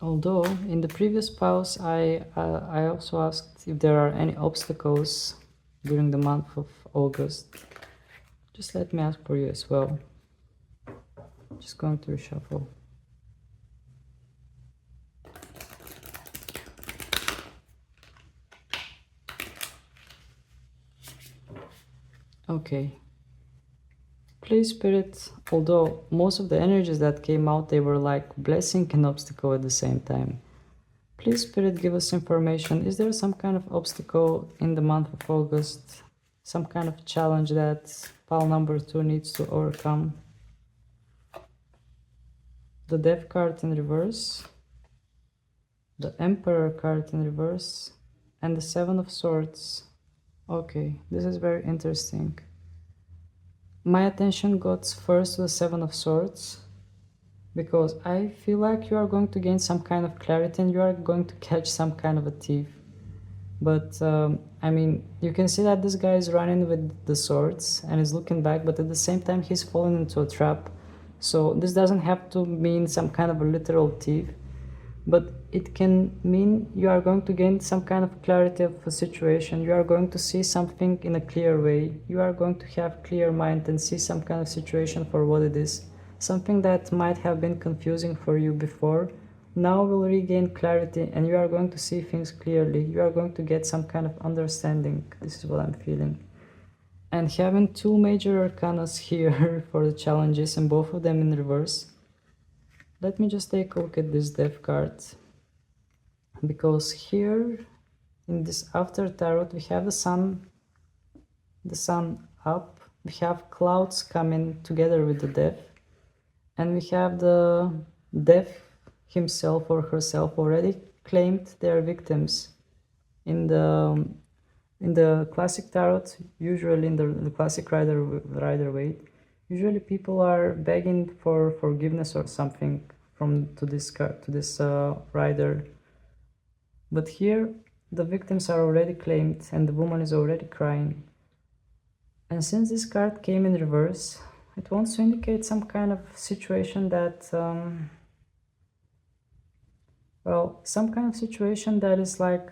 Although in the previous pause I also asked if there are any obstacles during the month of August. Just let me ask for you as well. Just going to reshuffle. Okay. Please Spirit, although most of the energies that came out, they were like blessing and obstacle at the same time. Please Spirit, give us information. Is there some kind of obstacle in the month of August? Some kind of challenge that pile number 2 needs to overcome? The Death card in reverse, the Emperor card in reverse, and the Seven of Swords. Okay, this is very interesting. My attention got first to the Seven of Swords, because I feel like you are going to gain some kind of clarity and you are going to catch some kind of a thief. But I mean, you can see that this guy is running with the swords and is looking back, but at the same time he's falling into a trap. So this doesn't have to mean some kind of a literal thief, but it can mean you are going to gain some kind of clarity of a situation. You are going to see something in a clear way. You are going to have clear mind and see some kind of situation for what it is. Something that might have been confusing for you before now will regain clarity and you are going to see things clearly. You are going to get some kind of understanding. This is what I'm feeling. And having two major arcanas here for the challenges and both of them in reverse. Let me just take a look at this Death card. Because here in this After Tarot we have the sun up, we have clouds coming together with the Death, and we have the Death himself or herself already claimed their victims. In the classic tarot, usually in the classic Rider Waite, usually people are begging for forgiveness or something to this rider. But here the victims are already claimed and the woman is already crying. And since this card came in reverse, it wants to indicate some kind of situation that well, some kind of situation that is like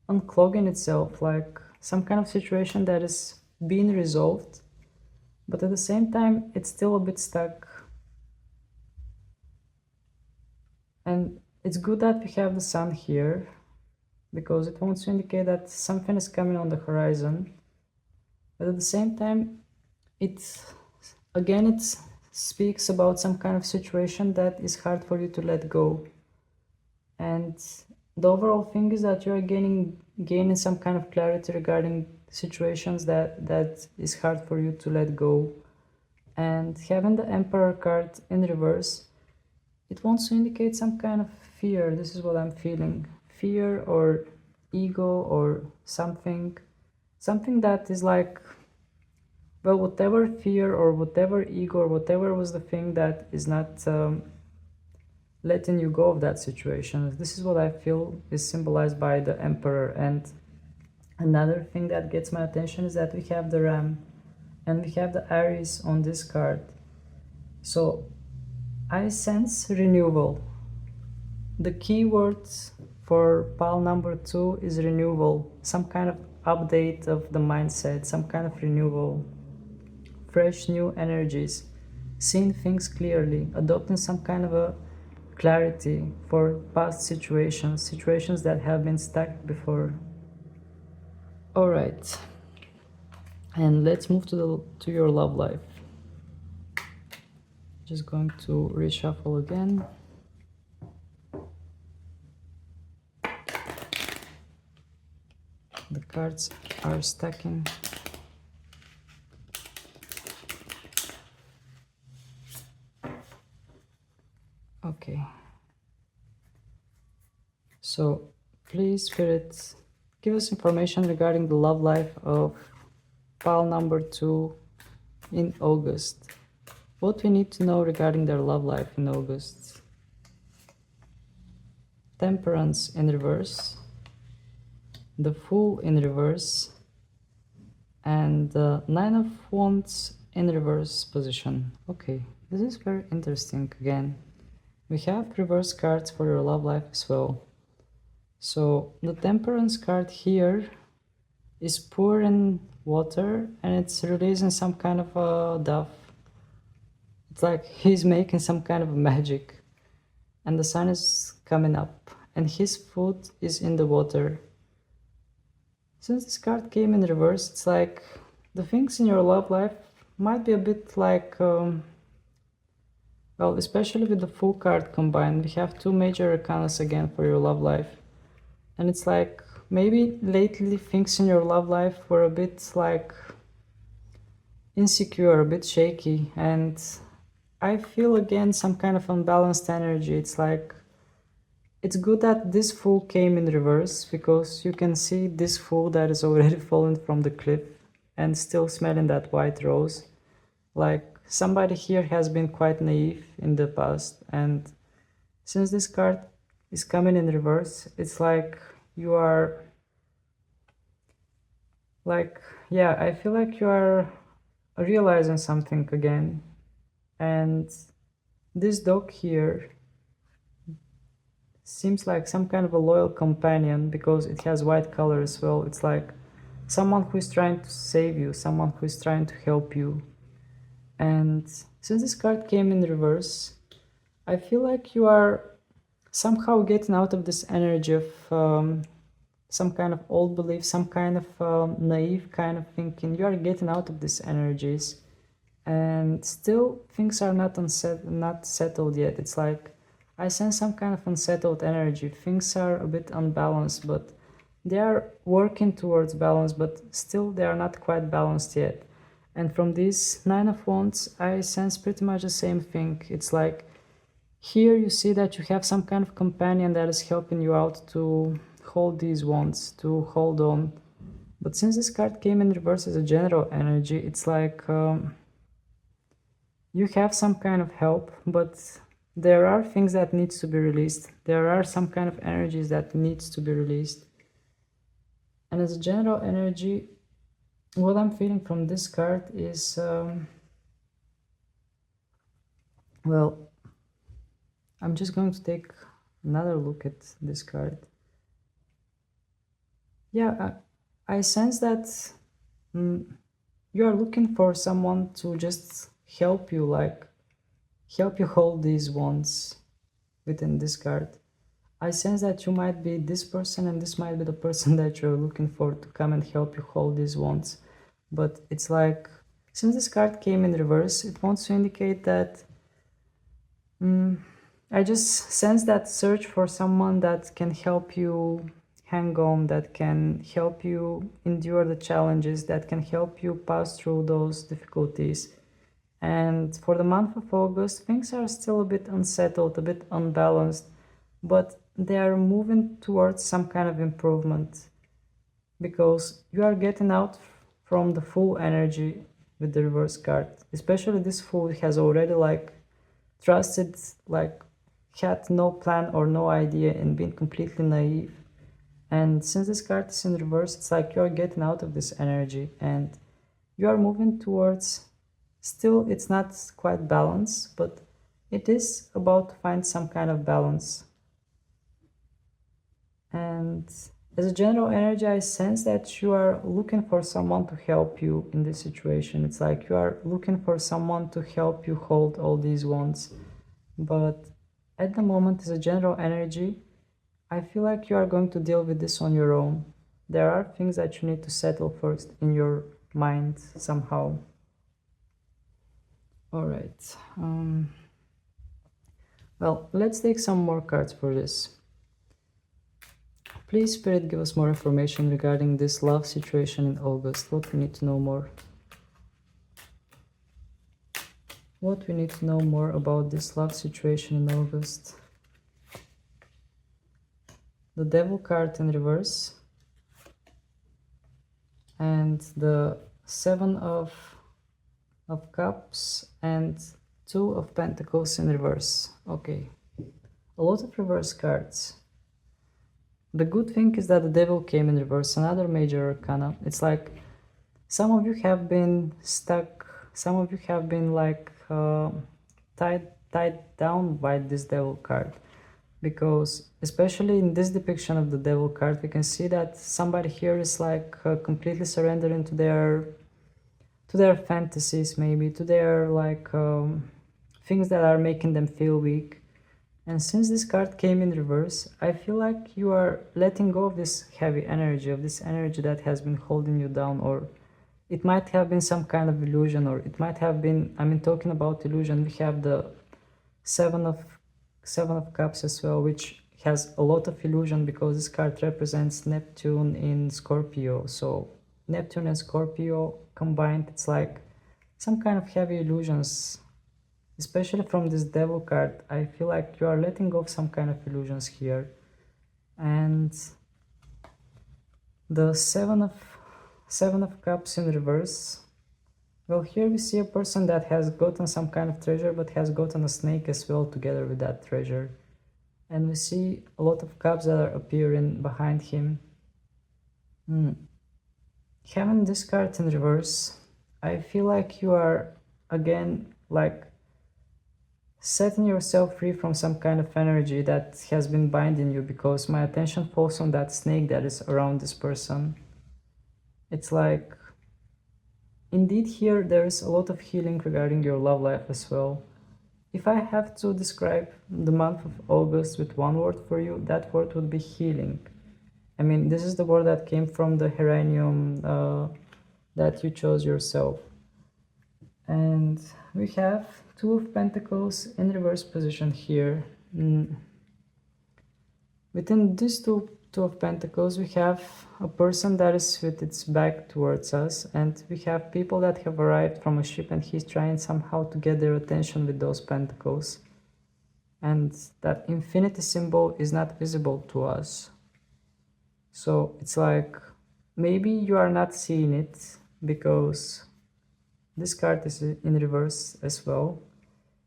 unclogging itself, like some kind of situation that is being resolved, but at the same time it's still a bit stuck. And it's good that we have the sun here, because it wants to indicate that something is coming on the horizon, but at the same time it speaks about some kind of situation that is hard for you to let go. And the overall thing is that you are gaining some kind of clarity regarding situations that is hard for you to let go. And having the Emperor card in reverse, it wants to indicate some kind of fear. This is what I'm feeling. Fear or ego or something that is like, well, whatever fear or whatever ego or whatever was the thing that is not letting you go of that situation. This is what I feel is symbolized by the Emperor. And another thing that gets my attention is that we have the Ram and we have the Aries on this card. So I sense renewal. The key words for pile number 2 is renewal, some kind of update of the mindset, some kind of renewal, fresh new energies, seeing things clearly, adopting some kind of a clarity for past situations that have been stuck before. All right, and let's move to your love life. Just going to reshuffle again. The cards are stacking. Okay. So please, Spirit, give us information regarding the love life of pile number 2 in August. What we need to know regarding their love life in August. Temperance in reverse, the Fool in reverse, and the Nine of Wands in reverse position. Okay, this is very interesting again. We have reverse cards for your love life as well. So the Temperance card here is pouring water and it's releasing some kind of a dove. It's like he's making some kind of magic. And the sun is coming up and his foot is in the water. Since this card came in reverse, it's like the things in your love life might be a bit like, well, especially with the full card combined, we have two major arcanas again for your love life. And it's like, maybe lately things in your love life were a bit like insecure, a bit shaky, and I feel again some kind of unbalanced energy. It's like, it's good that this fool came in reverse, because you can see this fool that is already fallen from the cliff and still smelling that white rose. Like, somebody here has been quite naive in the past, and since this card is coming in reverse, it's like you are like, yeah, I feel like you are realizing something again. And this dog here seems like some kind of a loyal companion, because it has white color as well. It's like someone who is trying to save you, someone who is trying to help you. And since this card came in reverse, I feel like you are somehow getting out of this energy of some kind of old belief, some kind of naive kind of thinking. You are getting out of these energies, and still things are not settled yet. It's like I sense some kind of unsettled energy. Things are a bit unbalanced, but they are working towards balance, but still they are not quite balanced yet. And from this Nine of Wands, I sense pretty much the same thing. It's like, here you see that you have some kind of companion that is helping you out to hold these wands, to hold on. But since this card came in reverse as a general energy, it's like you have some kind of help, but there are things that needs to be released. There are some kind of energies that needs to be released. And as a general energy, what I'm feeling from this card is, well, I'm just going to take another look at this card. Yeah, I sense that you are looking for someone to just help you, like help you hold these wands within this card. I sense that you might be this person, and this might be the person that you're looking for to come and help you hold these wands. But it's like, since this card came in reverse, it wants to indicate that I just sense that search for someone that can help you hang on, that can help you endure the challenges, that can help you pass through those difficulties. And for the month of August, things are still a bit unsettled, a bit unbalanced, but they are moving towards some kind of improvement, because you are getting out from the full energy with the reverse card. Especially this fool has already like trusted, like had no plan or no idea and been completely naive. And since this card is in reverse, it's like you're getting out of this energy and you are moving towards, still it's not quite balanced, but it is about to find some kind of balance. And as a general energy, I sense that you are looking for someone to help you in this situation. It's like you are looking for someone to help you hold all these wands. But at the moment, as a general energy, I feel like you are going to deal with this on your own. There are things that you need to settle first in your mind somehow. All right. Well, let's take some more cards for this. Please, Spirit, give us more information regarding this love situation in August. What we need to know more. What we need to know more about this love situation in August. The Devil card in reverse. And the Seven of Cups and Two of Pentacles in reverse. Okay. A lot of reverse cards. The good thing is that the Devil came in reverse, another major arcana. It's like some of you have been stuck, some of you have been like tied down by this Devil card, because especially in this depiction of the Devil card, we can see that somebody here is like completely surrendering to their fantasies, maybe to their like things that are making them feel weak. And since this card came in reverse, I feel like you are letting go of this heavy energy, of this energy that has been holding you down, or it might have been some kind of illusion, or it might have been, I mean, talking about illusion, we have the seven of cups as well, which has a lot of illusion because this card represents Neptune in Scorpio. So Neptune and Scorpio combined, it's like some kind of heavy illusions, especially from this devil card. I feel like you are letting go of some kind of illusions here. And the seven of cups in reverse, well, here we see a person that has gotten some kind of treasure, but has gotten a snake as well together with that treasure. And we see a lot of cups that are appearing behind him. Having this card in reverse, I feel like you are again like setting yourself free from some kind of energy that has been binding you, because my attention falls on that snake that is around this person. It's like, indeed here there is a lot of healing regarding your love life as well. If I have to describe the month of August with one word for you, that word would be healing. I mean, this is the word that came from the Geranium that you chose yourself. And we have Two of Pentacles in reverse position here. Within this two of Pentacles, we have a person that is with its back towards us, and we have people that have arrived from a ship, and he's trying somehow to get their attention with those pentacles. And that infinity symbol is not visible to us. So it's like, maybe you are not seeing it because this card is in reverse as well.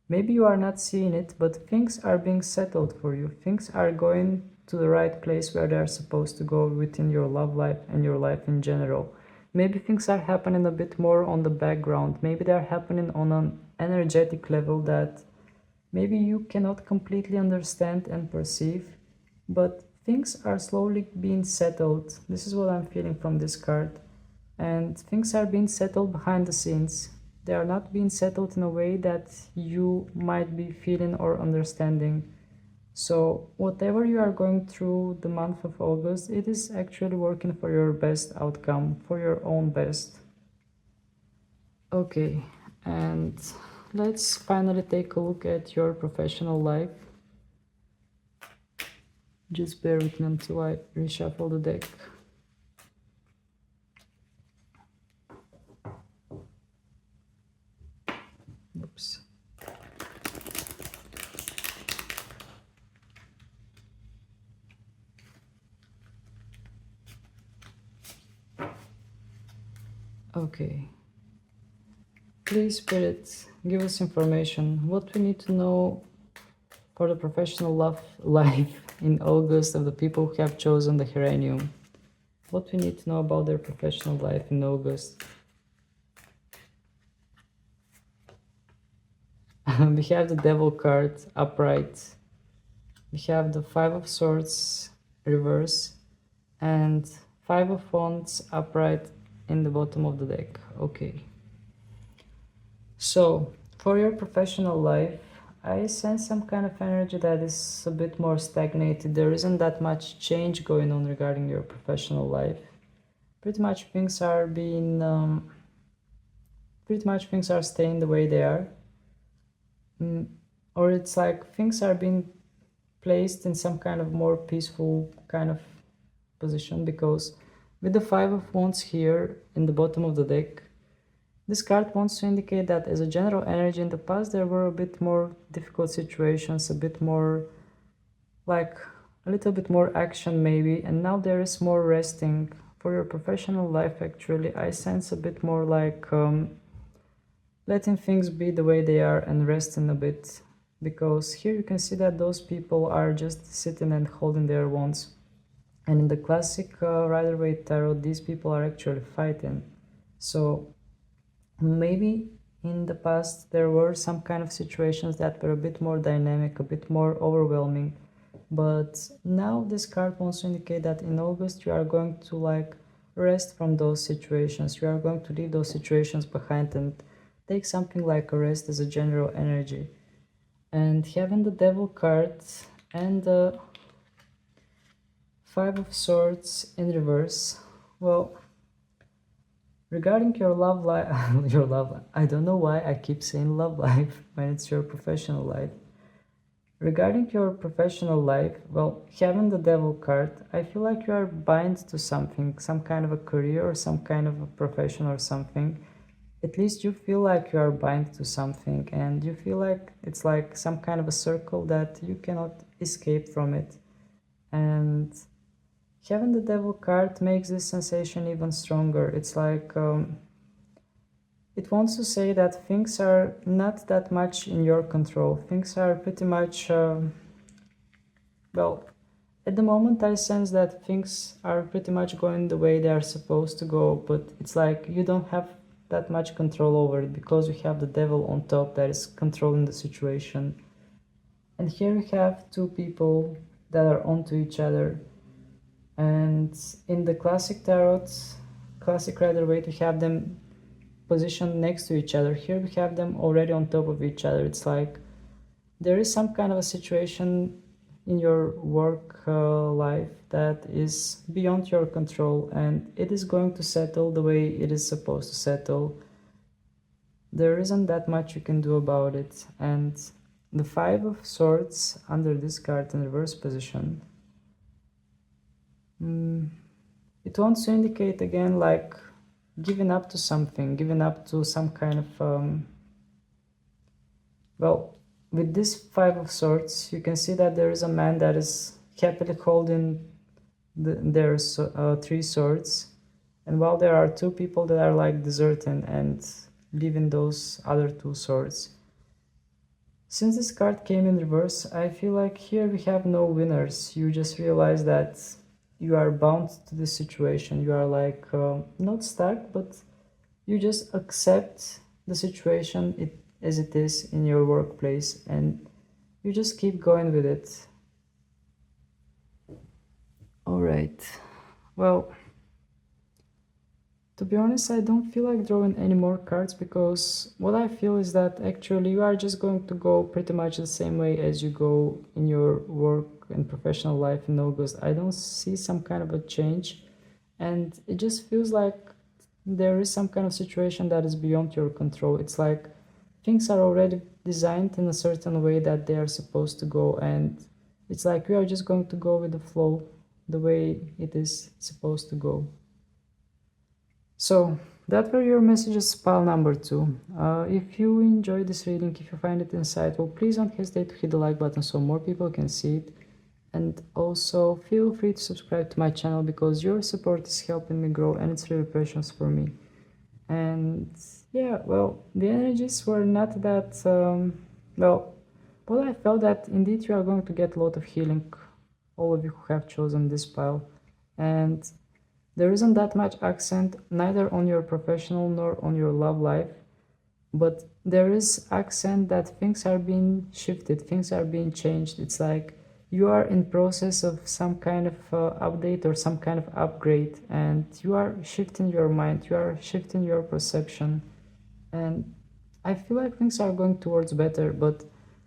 Maybe you are not seeing it, but things are being settled for you. Things are going to the right place where they are supposed to go within your love life and your life in general. Maybe things are happening a bit more on the background. Maybe they are happening on an energetic level that maybe you cannot completely understand and perceive, but things are slowly being settled. This is what I'm feeling from this card. And things are being settled behind the scenes. They are not being settled in a way that you might be feeling or understanding. So whatever you are going through the month of August, it is actually working for your best outcome, for your own best. Okay, and let's finally take a look at your professional life. Just bear with me until I reshuffle the deck. Oops. Okay. Please, Spirit, give us information. What we need to know for the professional life in August of the people who have chosen the Geranium. What we need to know about their professional life in August. We have the Devil card upright. We have the Five of Swords reverse and Five of Wands upright in the bottom of the deck. Okay. So for your professional life, I sense some kind of energy that is a bit more stagnated. There isn't that much change going on regarding your professional life. Pretty much things are staying the way they are. Or it's like things are being placed in some kind of more peaceful kind of position, because with the Five of Wands here in the bottom of the deck, this card wants to indicate that as a general energy in the past there were a bit more difficult situations, a bit more like a little bit more action maybe, and now there is more resting. For your professional life, actually, I sense a bit more like letting things be the way they are and resting a bit, because here you can see that those people are just sitting and holding their wands, and in the classic Rider-Waite tarot these people are actually fighting. So maybe in the past there were some kind of situations that were a bit more dynamic, a bit more overwhelming, but now this card wants to indicate that in August you are going to like rest from those situations. You are going to leave those situations behind and take something like a rest as a general energy. And having the Devil card and the Five of Swords in reverse, well, Regarding your love life, your love, I don't know why I keep saying love life when it's your professional life. Regarding your professional life, well, having the devil card, I feel like you are bound to something, some kind of a career or some kind of a profession or something. At least you feel like you are bound to something and you feel like it's like some kind of a circle that you cannot escape from it. And having the devil card makes this sensation even stronger. It's like it wants to say that things are not that much in your control. Things are pretty much, well, at the moment I sense that things are pretty much going the way they are supposed to go, but it's like you don't have that much control over it because you have the devil on top that is controlling the situation. And here you have two people that are onto each other. And in the classic tarot, classic Rider Waite, we have them positioned next to each other. Here we have them already on top of each other. It's like there is some kind of a situation in your work life that is beyond your control and it is going to settle the way it is supposed to settle. There isn't that much you can do about it. And the Five of Swords under this card in reverse position, it wants to indicate again like giving up to something, giving up to some kind of well, with this Five of Swords you can see that there is a man that is happily holding their three swords, and while there are two people that are like deserting and leaving those other two swords. Since this card came in reverse, I feel like here we have no winners. You just realize that you are bound to this situation. You are like not stuck, but you just accept the situation as it is in your workplace and you just keep going with it. All right. Well, to be honest, I don't feel like drawing any more cards because what I feel is that actually you are just going to go pretty much the same way as you go in your work and professional life in August. I don't see some kind of a change, and it just feels like there is some kind of situation that is beyond your control. It's like things are already designed in a certain way that they are supposed to go, and it's like we are just going to go with the flow the way it is supposed to go. So that were your messages, pile number 2. If you enjoyed this reading, if you find it insightful, please don't hesitate to hit the like button so more people can see it. And also feel free to subscribe to my channel because your support is helping me grow and it's really precious for me. And yeah, well, the energies were not that, well, but I felt that indeed you are going to get a lot of healing, all of you who have chosen this pile. And there isn't that much accent neither on your professional nor on your love life, but there is accent that things are being shifted, things are being changed. It's like you are in process of some kind of update or some kind of upgrade, and you are shifting your mind, you are shifting your perception, and I feel like things are going towards better, but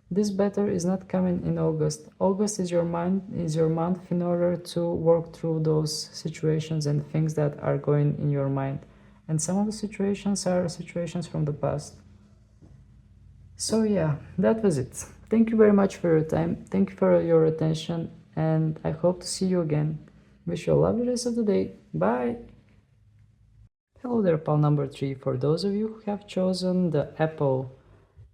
this better is not coming in August. August is your month in order to work through those situations and things that are going in your mind. And some of the situations are situations from the past. So yeah, that was it. Thank you very much for your time. Thank you for your attention, and I hope to see you again. Wish you a lovely rest of the day. Bye! Hello there, pal number 3. For those of you who have chosen the apple,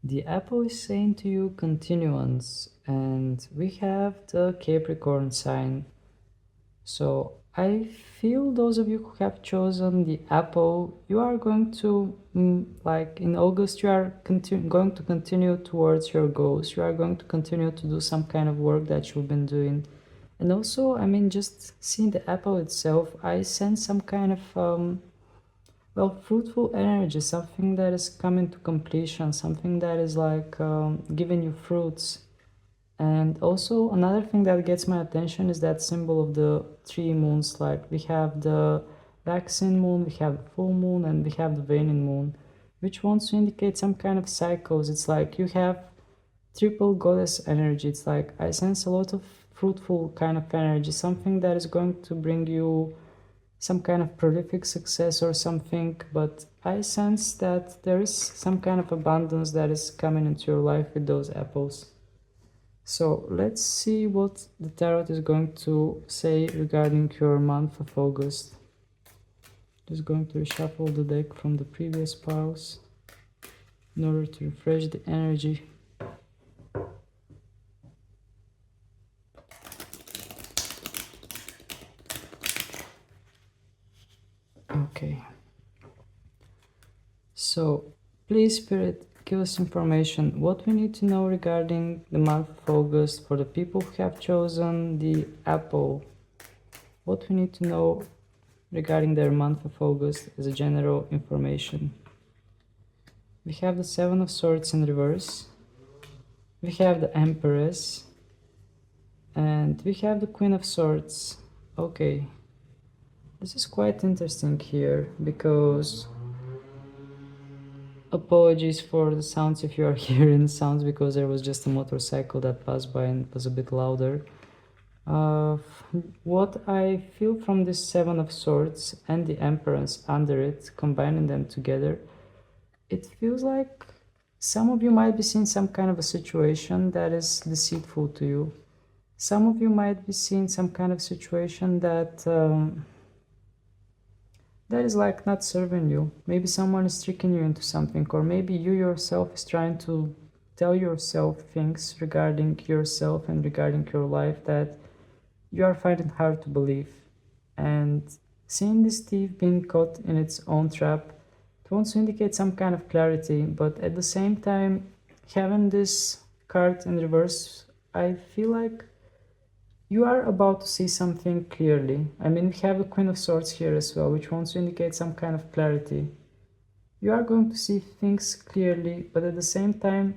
the apple is saying to you continuance, and we have the Capricorn sign. So I feel those of you who have chosen the apple, you are going to, like in August, you are going to continue towards your goals. You are going to continue to do some kind of work that you've been doing. And also, I mean, just seeing the apple itself, I sense some kind of well, fruitful energy, something that is coming to completion, something that is like giving you fruits. And also another thing that gets my attention is that symbol of the 3 moons. Like we have the waxing moon, we have the full moon, and we have the waning moon, which wants to indicate some kind of cycles. It's like you have triple goddess energy. It's like I sense a lot of fruitful kind of energy, something that is going to bring you some kind of prolific success or something, but I sense that there is some kind of abundance that is coming into your life with those apples. So let's see what the tarot is going to say regarding your month of August. Just going to reshuffle the deck from the previous piles in order to refresh the energy. Okay. So, please, Spirit, give us information. What we need to know regarding the month of August for the people who have chosen the apple. What we need to know regarding their month of August as a general information. We have the Seven of Swords in reverse. We have the Empress. And we have the Queen of Swords. Okay. This is quite interesting here because apologies for the sounds if you are hearing sounds, because there was just a motorcycle that passed by and it was a bit louder. What I feel from this Seven of Swords and the Empress under it, combining them together, it feels like some of you might be seeing some kind of a situation that is deceitful to you. Some of you might be seeing some kind of situation that that is like not serving you. Maybe someone is tricking you into something, or maybe you yourself is trying to tell yourself things regarding yourself and regarding your life that you are finding hard to believe. And seeing this thief being caught in its own trap, it wants to indicate some kind of clarity, but at the same time, having this card in reverse, I feel like you are about to see something clearly. I mean, we have the Queen of Swords here as well, which wants to indicate some kind of clarity. You are going to see things clearly, but at the same time,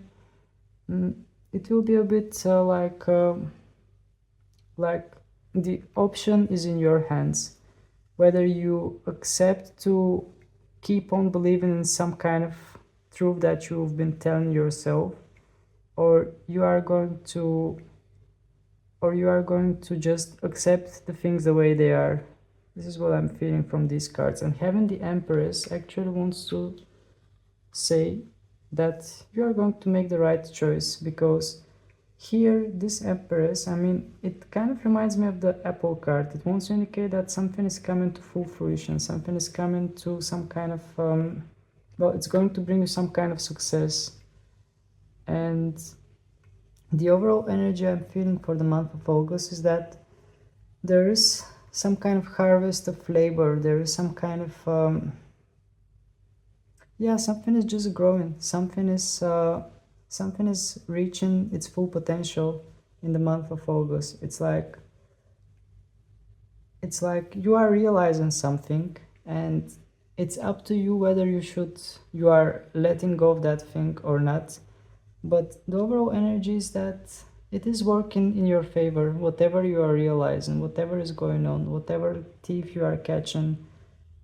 it will be a bit like the option is in your hands. Whether you accept to keep on believing in some kind of truth that you've been telling yourself, or you are going to just accept the things the way they are. This is what I'm feeling from these cards. And having the Empress actually wants to say that you are going to make the right choice, because here, this Empress, I mean, it kind of reminds me of the Apple card. It wants to indicate that something is coming to full fruition, something is coming to some kind of, well, it's going to bring you some kind of success. And the overall energy I'm feeling for the month of August is that there is some kind of harvest of labor. There is some kind of, yeah, something is just growing. Something is reaching its full potential in the month of August. It's like you are realizing something, and it's up to you whether you are letting go of that thing or not. But the overall energy is that it is working in your favor, whatever you are realizing, whatever is going on, whatever thief you are catching.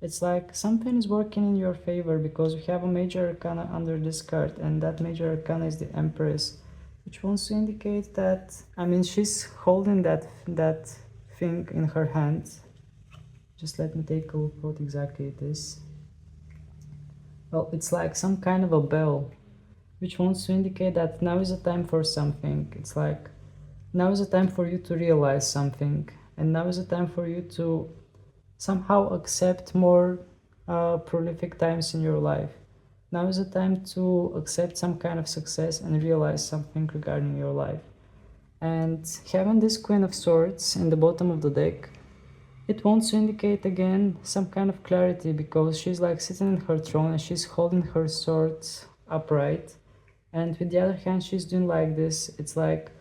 It's like something is working in your favor, because we have a major arcana under this card, and that major arcana is the Empress, which wants to indicate that, I mean, she's holding that thing in her hand. Just let me take a look what exactly it is. Well, it's like some kind of a bell, which wants to indicate that now is a time for something. It's like now is a time for you to realize something, and now is a time for you to somehow accept more prolific times in your life. Now is the time to accept some kind of success and realize something regarding your life. And having this Queen of Swords in the bottom of the deck, it wants to indicate again some kind of clarity, because she's like sitting in her throne and she's holding her sword upright, and with the other hand she's doing like this. It's like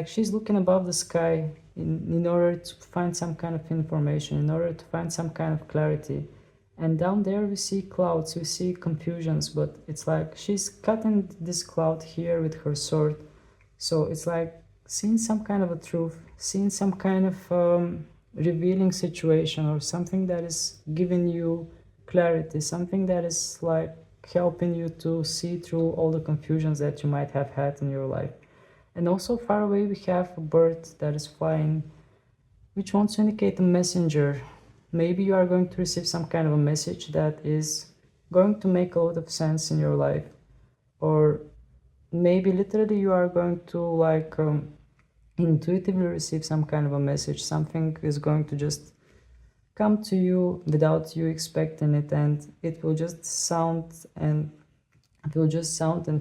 she's looking above the sky in order to find some kind of information, in order to find some kind of clarity. And down there we see clouds, we see confusions, but it's like she's cutting this cloud here with her sword. So it's like seeing some kind of a truth, seeing some kind of revealing situation, or something that is giving you clarity, something that is like helping you to see through all the confusions that you might have had in your life. And also far away we have a bird that is flying, which wants to indicate a messenger maybe you are going to receive some kind of a message that is going to make a lot of sense in your life, or maybe literally you are going to like intuitively receive some kind of a message. Something is going to just come to you without you expecting it, and it will just sound and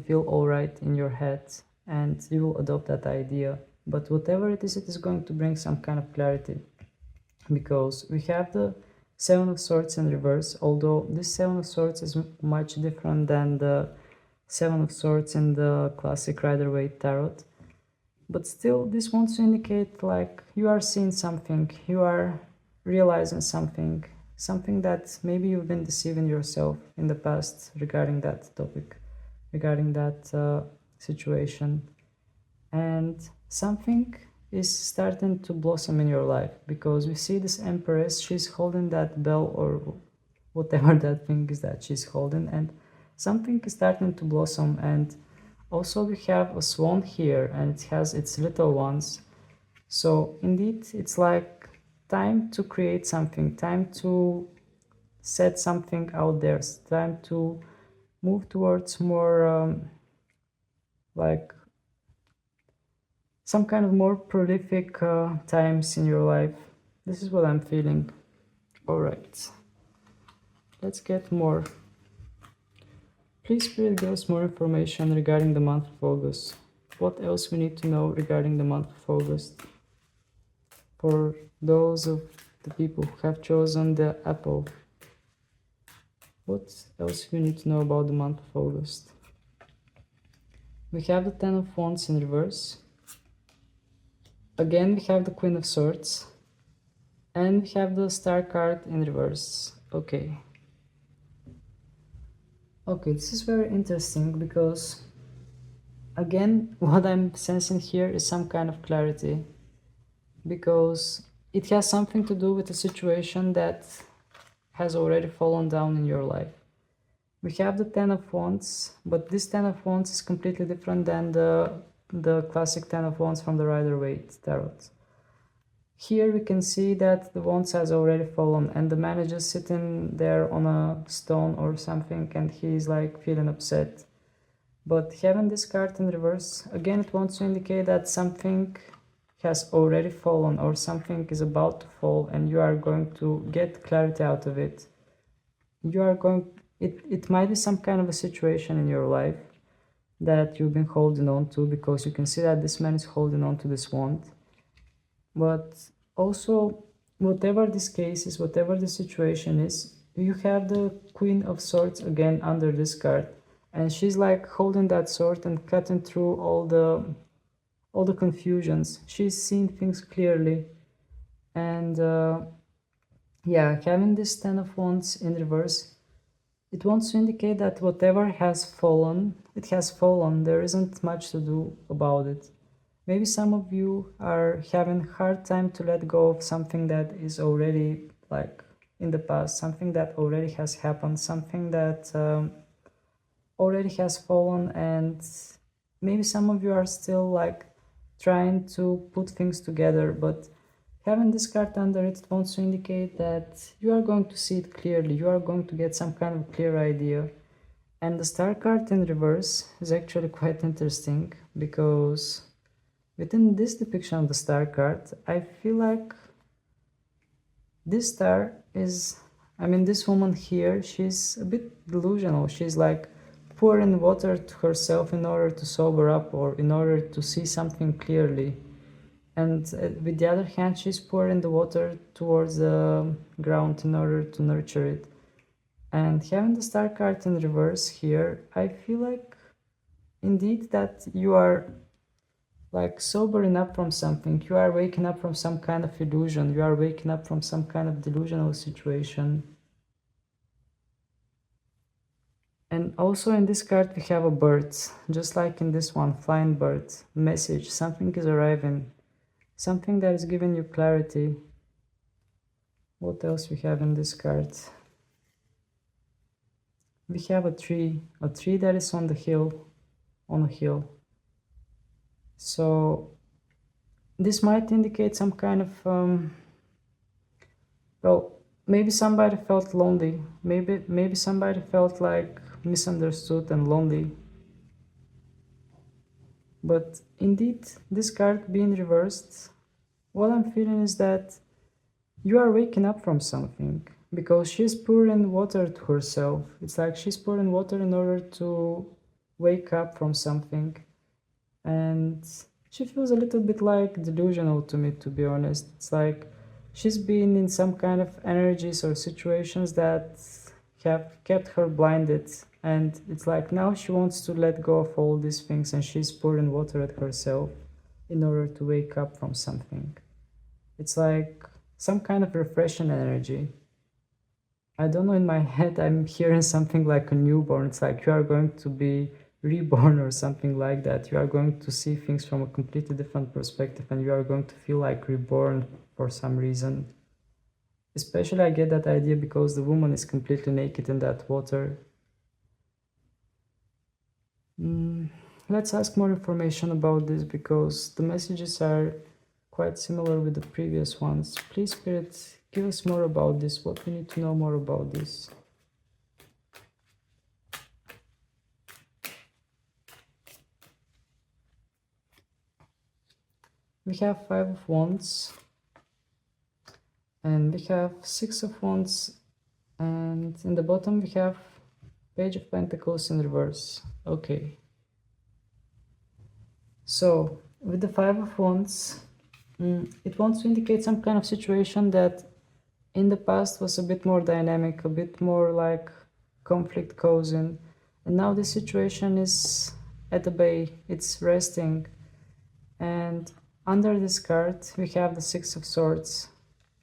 feel all right in your head, and you will adopt that idea. But whatever it is going to bring some kind of clarity, because we have the Seven of Swords in reverse, although this Seven of Swords is much different than the Seven of Swords in the classic Rider-Waite tarot. But still, this wants to indicate like you are seeing something, you are realizing something that maybe you've been deceiving yourself in the past regarding that topic, regarding that situation. And something is starting to blossom in your life, because we see this Empress, she's holding that bell or whatever that thing is that she's holding, and something is starting to blossom. And also we have a swan here, and it has its little ones. So indeed, it's like time to create something, time to set something out there, it's time to move towards more like some kind of more prolific times in your life. This is what I'm feeling. All right, let's get more. Please, Spirit, give us more information regarding the month of August. What else we need to know regarding the month of August? For those of the people who have chosen the apple, what else we need to know about the month of August? We have the Ten of Wands in reverse. Again, we have the Queen of Swords. And we have the Star card in reverse. Okay. Okay, this is very interesting, because again, what I'm sensing here is some kind of clarity, because it has something to do with a situation that has already fallen down in your life. We have the Ten of Wands, but this Ten of Wands is completely different than the classic Ten of Wands from the Rider-Waite tarot. Here we can see that the wands has already fallen, and the man is just sitting there on a stone or something, and he's like feeling upset. But having this card in reverse, again, it wants to indicate that something has already fallen, or something is about to fall, and you are going to get clarity out of it. It might be some kind of a situation in your life that you've been holding on to, because you can see that this man is holding on to this wand. But also, whatever this case is, whatever the situation is, you have the Queen of Swords again under this card, and she's like holding that sword and cutting through all the confusions. She's seeing things clearly, and yeah, having this Ten of Wands in reverse, it wants to indicate that whatever has fallen, it has fallen. There isn't much to do about it. Maybe some of you are having a hard time to let go of something that is already like in the past, something that already has happened, something that already has fallen, and maybe some of you are still like trying to put things together. But having this card under it, it wants to indicate that you are going to see it clearly, you are going to get some kind of clear idea. And the Star card in reverse is actually quite interesting, because within this depiction of the Star card, I feel like this star is, I mean, this woman here, she's a bit delusional. She's like pouring water to herself in order to sober up, or in order to see something clearly. And with the other hand, she's pouring the water towards the ground in order to nurture it. And having the Star card in reverse here, I feel like indeed that you are like sobering up from something, you are waking up from some kind of illusion, you are waking up from some kind of delusional situation. And also in this card we have a bird, just like in this one, flying bird, message, something is arriving, something that is giving you clarity. What else we have in this card? We have a tree that is on the hill, on a hill. So this might indicate some kind of well, maybe somebody felt lonely. Maybe somebody felt like misunderstood and lonely. But indeed, this card being reversed, what I'm feeling is that you are waking up from something because she's pouring water to herself. It's like she's pouring water in order to wake up from something. And she feels a little bit like delusional to me, to be honest. It's like she's been in some kind of energies or situations that have kept her blinded, and it's like now she wants to let go of all these things and she's pouring water at herself in order to wake up from something. It's like some kind of refreshing energy. I don't know, in my head I'm hearing something like a newborn. It's like you are going to be reborn or something like that. You are going to see things from a completely different perspective and you are going to feel like reborn for some reason. Especially I get that idea because the woman is completely naked in that water. Let's ask more information about this because the messages are quite similar with the previous ones. Please, Spirit, give us more about this. What we need to know more about this. We have 5 of Wands. And we have 6 of Wands. And in the bottom we have Page of Pentacles in reverse. Okay. So, with the 5 of Wands, it wants to indicate some kind of situation that in the past was a bit more dynamic, a bit more like conflict causing, and now the situation is at the bay, it's resting. And under this card we have the 6 of Swords,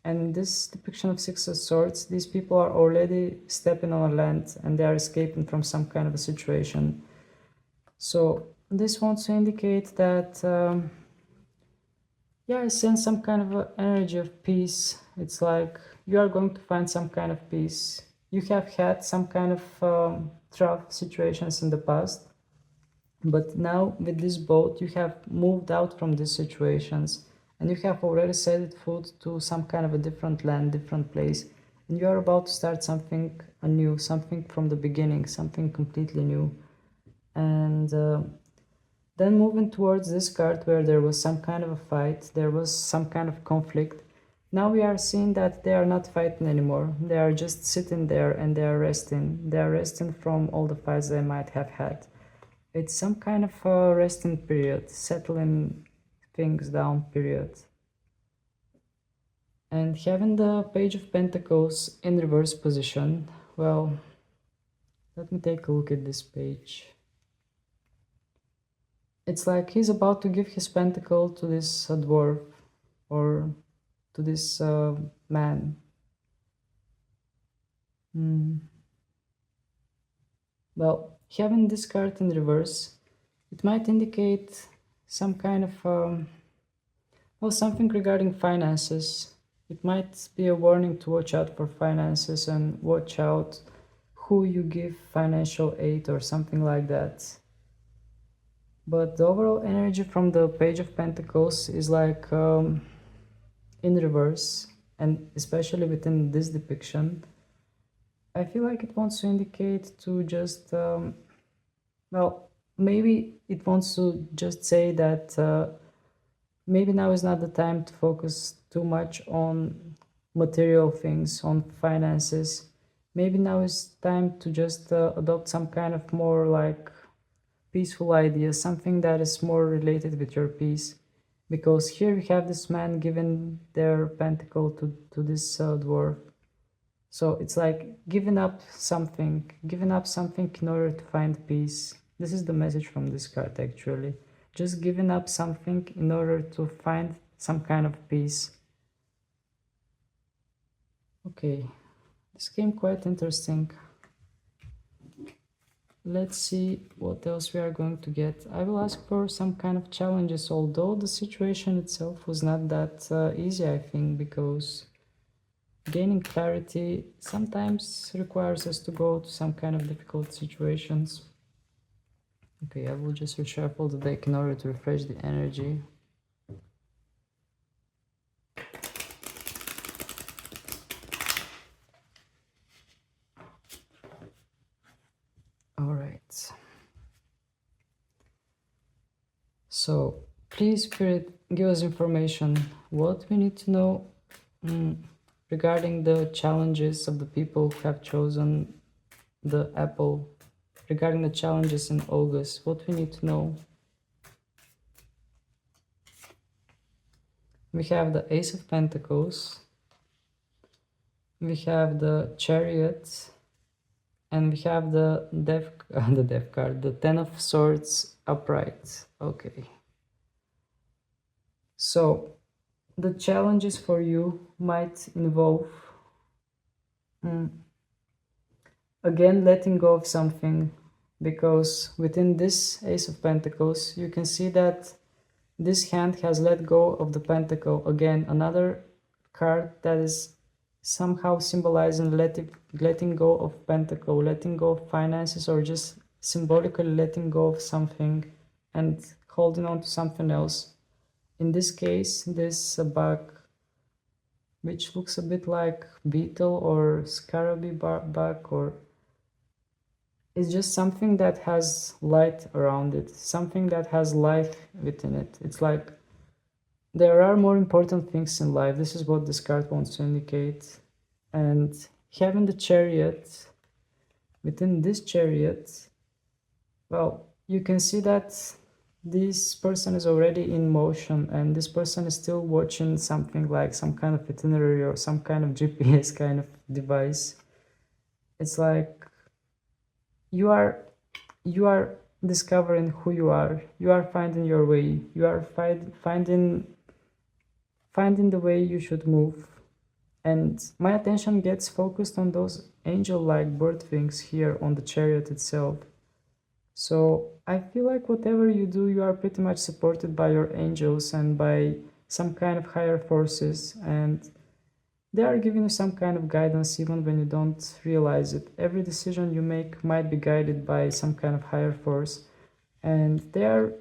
and this depiction of 6 of Swords, these people are already stepping on a land and they are escaping from some kind of a situation. So this wants to indicate that yeah, I sense some kind of energy of peace. It's like you are going to find some kind of peace. You have had some kind of tough situations in the past, but now with this boat you have moved out from these situations and you have already set foot to some kind of a different land, different place, and you are about to start something anew, something from the beginning, something completely new. And then moving towards this card where there was some kind of a fight, there was some kind of conflict. Now we are seeing that they are not fighting anymore. They are just sitting there and they are resting. They are resting from all the fights they might have had. It's some kind of a resting period, settling things down period. And having the Page of Pentacles in reverse position, well, let me take a look at this page. It's like he's about to give his pentacle to this dwarf or to this man. Well, having this card in reverse, it might indicate some kind of well, something regarding finances. It might be a warning to watch out for finances and watch out who you give financial aid or something like that. But the overall energy from the Page of Pentacles is like in reverse, and especially within this depiction, I feel like it wants to indicate to just, well, maybe it wants to just say that maybe now is not the time to focus too much on material things, on finances. Maybe now is time to just adopt some kind of more like peaceful idea, something that is more related with your peace. Because here we have this man giving their pentacle to this dwarf. So it's like giving up something in order to find peace. This is the message from this card actually. Just giving up something in order to find some kind of peace. Okay, this came quite interesting. Let's see what else we are going to get. I will ask for some kind of challenges, although the situation itself was not that easy, I think, because gaining clarity sometimes requires us to go to some kind of difficult situations. Okay, I will just reshuffle the deck in order to refresh the energy. Perfect. So please, Spirit, give us information. What we need to know regarding the challenges of the people who have chosen the apple, regarding the challenges in August, what we need to know. We have the Ace of Pentacles, we have the Chariot, and we have the Death card, the Ten of Swords upright. Okay. So the challenges for you might involve again letting go of something, because within this Ace of Pentacles you can see that this hand has let go of the pentacle. Again, another card that is somehow symbolizing letting go of pentacle, letting go of finances, or just symbolically letting go of something and holding on to something else. In this case, there's a bug which looks a bit like beetle or scarabee bug, or it's just something that has light around it, something that has life within it. It's like there are more important things in life. This is what this card wants to indicate. And having the Chariot, within this Chariot, well, you can see that this person is already in motion, and this person is still watching something like some kind of itinerary or some kind of GPS kind of device. It's like you are discovering who you are. You are finding your way. You are finding the way you should move. And my attention gets focused on those angel-like bird wings here on the Chariot itself. So I feel like whatever you do, you are pretty much supported by your angels and by some kind of higher forces, and they are giving you some kind of guidance even when you don't realize it. Every decision you make might be guided by some kind of higher force, and they are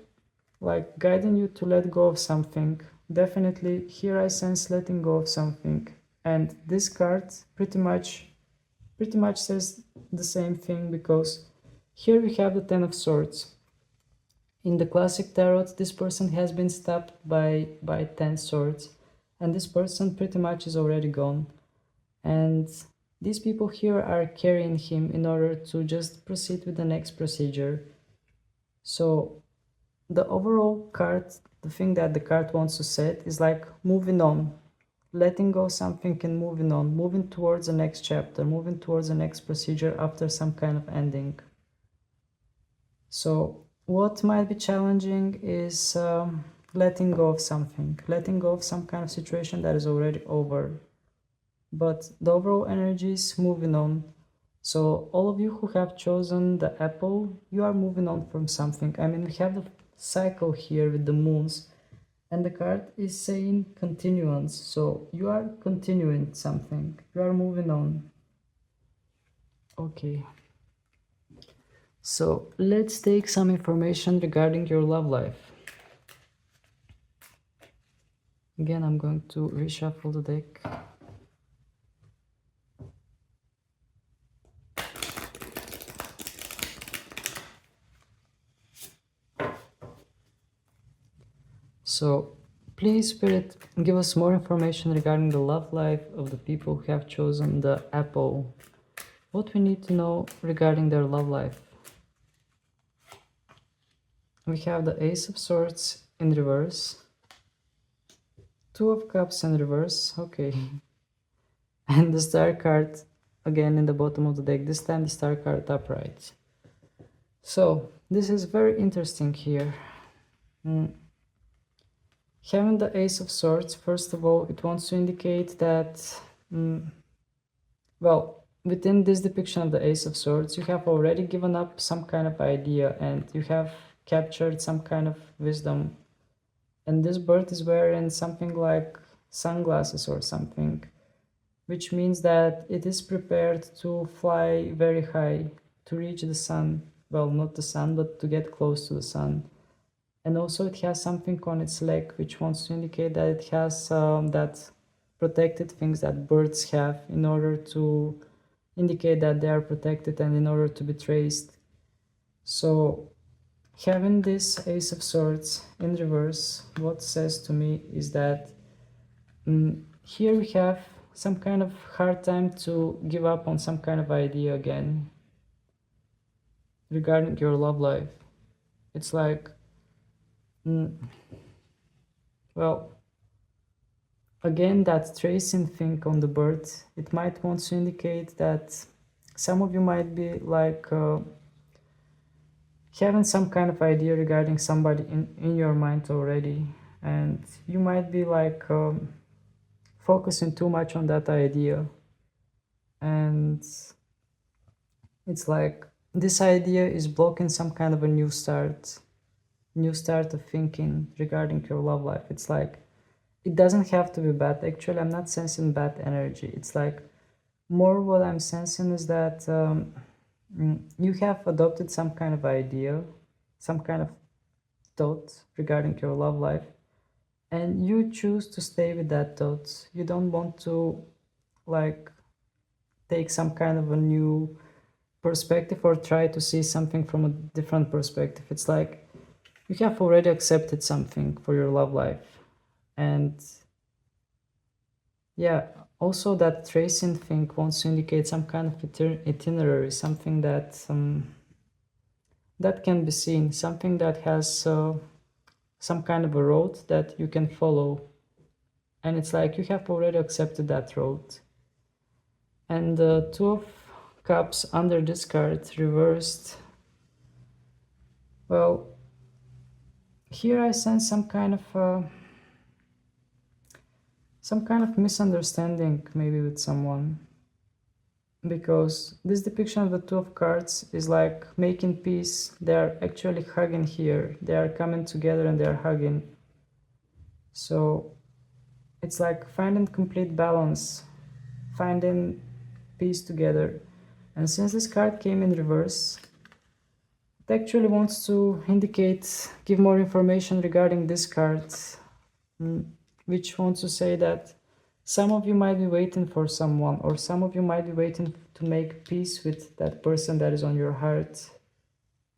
like guiding you to let go of something. Definitely here I sense letting go of something, and this card pretty much says the same thing, because here we have the Ten of Swords. In the classic tarot, this person has been stabbed by 10 swords, and this person pretty much is already gone. And these people here are carrying him in order to just proceed with the next procedure. So the overall card, the thing that the card wants to set is like moving on, letting go of something and moving on, moving towards the next chapter, moving towards the next procedure after some kind of ending. So what might be challenging is letting go of something, letting go of some kind of situation that is already over. But the overall energy is moving on. So all of you who have chosen the apple, you are moving on from something. I mean, we have the cycle here with the moons, and the card is saying continuance. So you are continuing something, you are moving on. Okay. So let's take some information regarding your love life. Again, I'm going to reshuffle the deck. So please, Spirit, give us more information regarding the love life of the people who have chosen the apple. What we need to know regarding their love life. We have the Ace of Swords in reverse, Two of Cups in reverse, okay, and the Star card again in the bottom of the deck, this time the Star card upright. So this is very interesting here. Having the Ace of Swords, first of all, it wants to indicate that, well, within this depiction of the Ace of Swords, you have already given up some kind of idea and you have captured some kind of wisdom. And this bird is wearing something like sunglasses or something, which means that it is prepared to fly very high, to reach the sun. Well, not the sun, but to get close to the sun. And also it has something on its leg, which wants to indicate that it has that protected things that birds have in order to indicate that they are protected and in order to be traced. So having this Ace of Swords in reverse, what says to me is that here we have some kind of hard time to give up on some kind of idea again regarding your love life. It's like, well, again, that tracing thing on the bird, it might want to indicate that some of you might be like having some kind of idea regarding somebody in your mind already, and you might be like focusing too much on that idea, and it's like this idea is blocking some kind of a new start of thinking regarding your love life. It's like it doesn't have to be bad. Actually, I'm not sensing bad energy. It's like more what I'm sensing is that you have adopted some kind of idea, some kind of thought regarding your love life, and you choose to stay with that thought. You don't want to like take some kind of a new perspective or try to see something from a different perspective. It's like you have already accepted something for your love life. And yeah, also that tracing thing wants to indicate some kind of itinerary, something that that can be seen, something that has some kind of a road that you can follow. And it's like you have already accepted that road. And the Two of Cups under this card reversed. Well, here I sense some kind of misunderstanding maybe with someone, because this depiction of the Two of Cards is like making peace. They are actually hugging here. They are coming together and they are hugging. So it's like finding complete balance, finding peace together. And since this card came in reverse, it actually wants to indicate, give more information regarding this card, which wants to say that some of you might be waiting for someone, or some of you might be waiting to make peace with that person that is on your heart.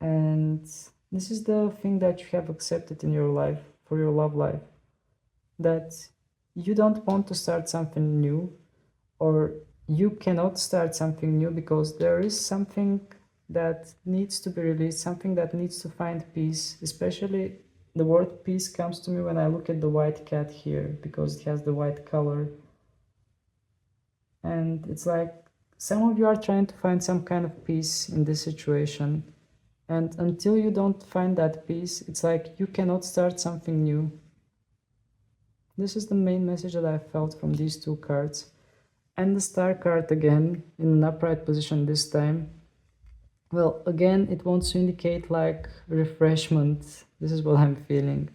And this is the thing that you have accepted in your life, for your love life, that you don't want to start something new, or you cannot start something new because there is something that needs to be released, something that needs to find peace. Especially the word peace comes to me when I look at the white cat here, because it has the white color. And it's like some of you are trying to find some kind of peace in this situation. And until you don't find that peace, it's like you cannot start something new. This is the main message that I felt from these two cards. And the Star card again, in an upright position this time. Well, again, it wants to indicate like refreshment. This is what I'm feeling.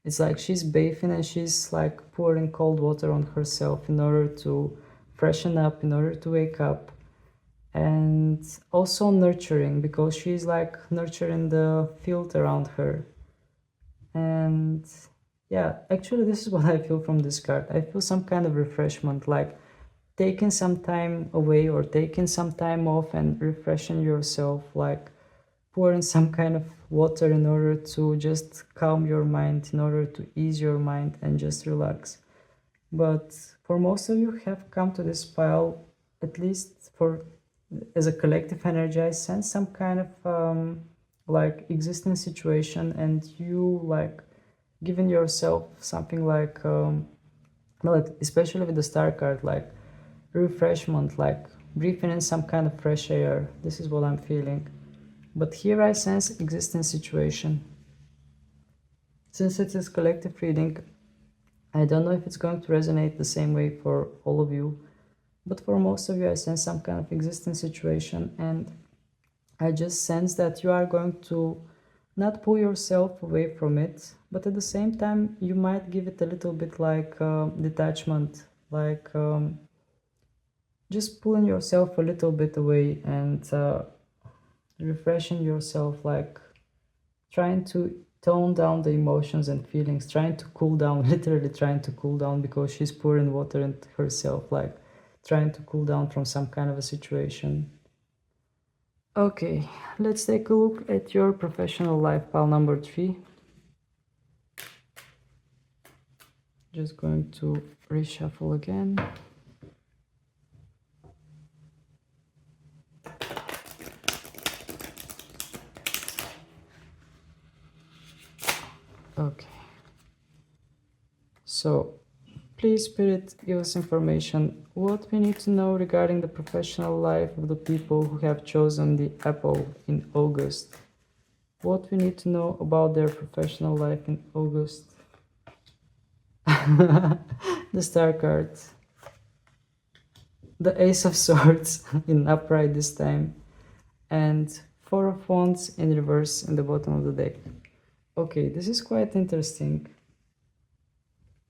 It's like she's bathing and she's like pouring cold water on herself in order to freshen up, in order to wake up. And also nurturing, because she's like nurturing the field around her. And yeah, actually this is what I feel from this card. I feel some kind of refreshment, like taking some time away or taking some time off and refreshing yourself, like pouring some kind of water in order to just calm your mind, in order to ease your mind and just relax. But for most of you who have come to this pile, at least for as a collective energy, I sense some kind of like existing situation, and you like giving yourself something like especially with the Star card, like refreshment, like breathing in some kind of fresh air. This is what I'm feeling. But here I sense existing situation. Since it is collective reading, I don't know if it's going to resonate the same way for all of you, but for most of you I sense some kind of existing situation, and I just sense that you are going to not pull yourself away from it, but at the same time you might give it a little bit like detachment, like just pulling yourself a little bit away and refreshing yourself, like trying to tone down the emotions and feelings, trying to cool down, literally trying to cool down, because she's pouring water into herself, like trying to cool down from some kind of a situation. Okay, let's take a look at your professional life, pile number 3. Just going to reshuffle again. Okay. So, please, Spirit, give us information. What we need to know regarding the professional life of the people who have chosen the apple in August. What we need to know about their professional life in August. The star card. The ace of swords in upright this time. And 4 of wands in reverse in the bottom of the deck. Okay, this is quite interesting.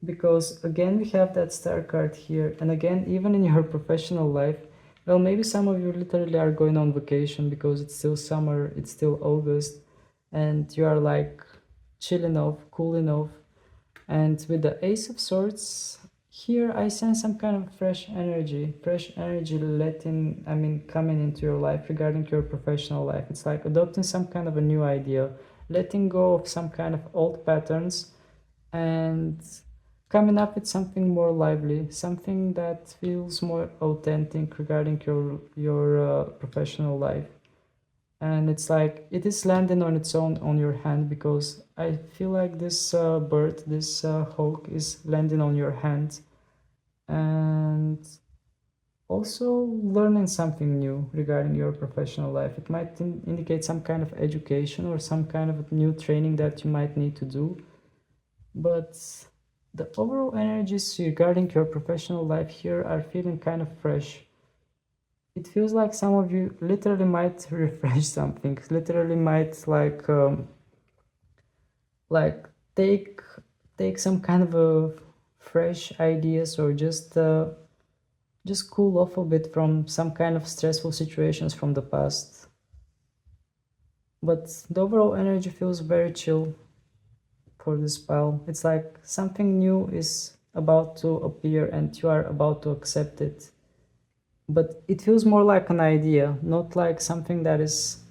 Because again we have that star card here, and again even in your professional life, well, maybe some of you literally are going on vacation because it's still summer, it's still August, and you are like chilling off, cooling off. And with the ace of swords here, I sense some kind of fresh energy coming into your life regarding your professional life. It's like adopting some kind of a new idea, letting go of some kind of old patterns, and coming up with something more lively, something that feels more authentic regarding your professional life. And it's like it is landing on its own on your hand, because I feel like this bird, this hawk is landing on your hand, and also learning something new regarding your professional life. It might indicate some kind of education or some kind of new training that you might need to do. But the overall energies regarding your professional life here are feeling kind of fresh. It feels like some of you literally might refresh something, literally might like take some kind of a fresh ideas, or just cool off a bit from some kind of stressful situations from the past. But the overall energy feels very chill for this pile. It's like something new is about to appear and you are about to accept it. But it feels more like an idea, not like something that is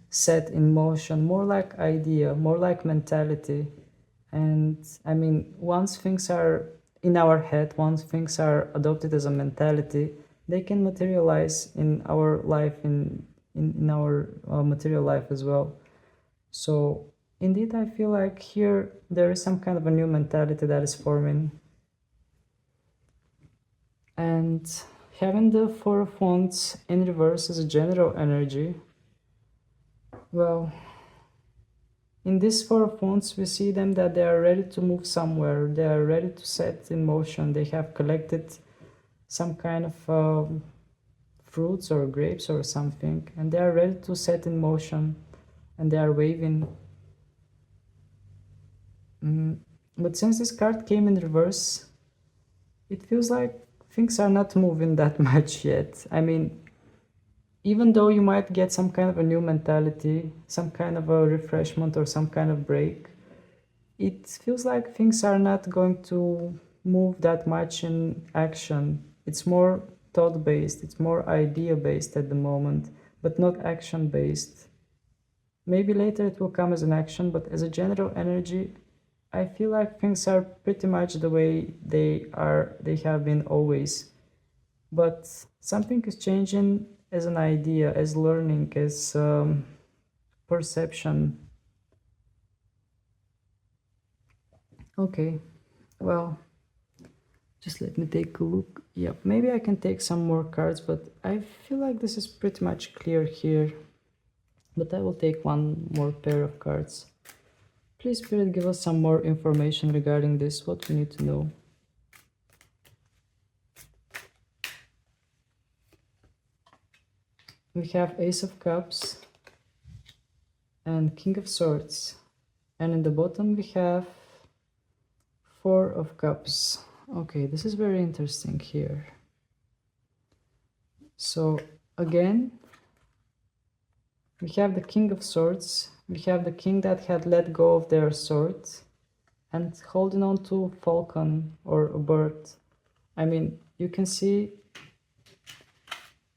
set in motion, more like idea, more like mentality. And I mean, once things are in our head, once things are adopted as a mentality, they can materialize in our life, in our material life as well. So indeed, I feel like here there is some kind of a new mentality that is forming. And having the 4 of wands in reverse as a general energy, well, in this 4 of wands we see them that they are ready to move somewhere, they are ready to set in motion, they have collected some kind of fruits or grapes or something, and they are ready to set in motion, and they are waving. But since this card came in reverse, it feels like things are not moving that much yet. I mean, even though you might get some kind of a new mentality, some kind of a refreshment or some kind of break, it feels like things are not going to move that much in action. It's more thought-based, it's more idea-based at the moment, but not action-based. Maybe later it will come as an action, but as a general energy, I feel like things are pretty much the way they have been always. But something is changing as an idea, as learning, as perception. Okay, well, just let me take a look. Yep, maybe I can take some more cards, but I feel like this is pretty much clear here. But I will take one more pair of cards. Please, Spirit, give us some more information regarding this, what we need to know. We have Ace of Cups and King of Swords. And in the bottom we have 4 of Cups. Okay, this is very interesting here. So again, we have the King of Swords. We have the king that had let go of their sword and holding on to falcon or a bird. I mean, you can see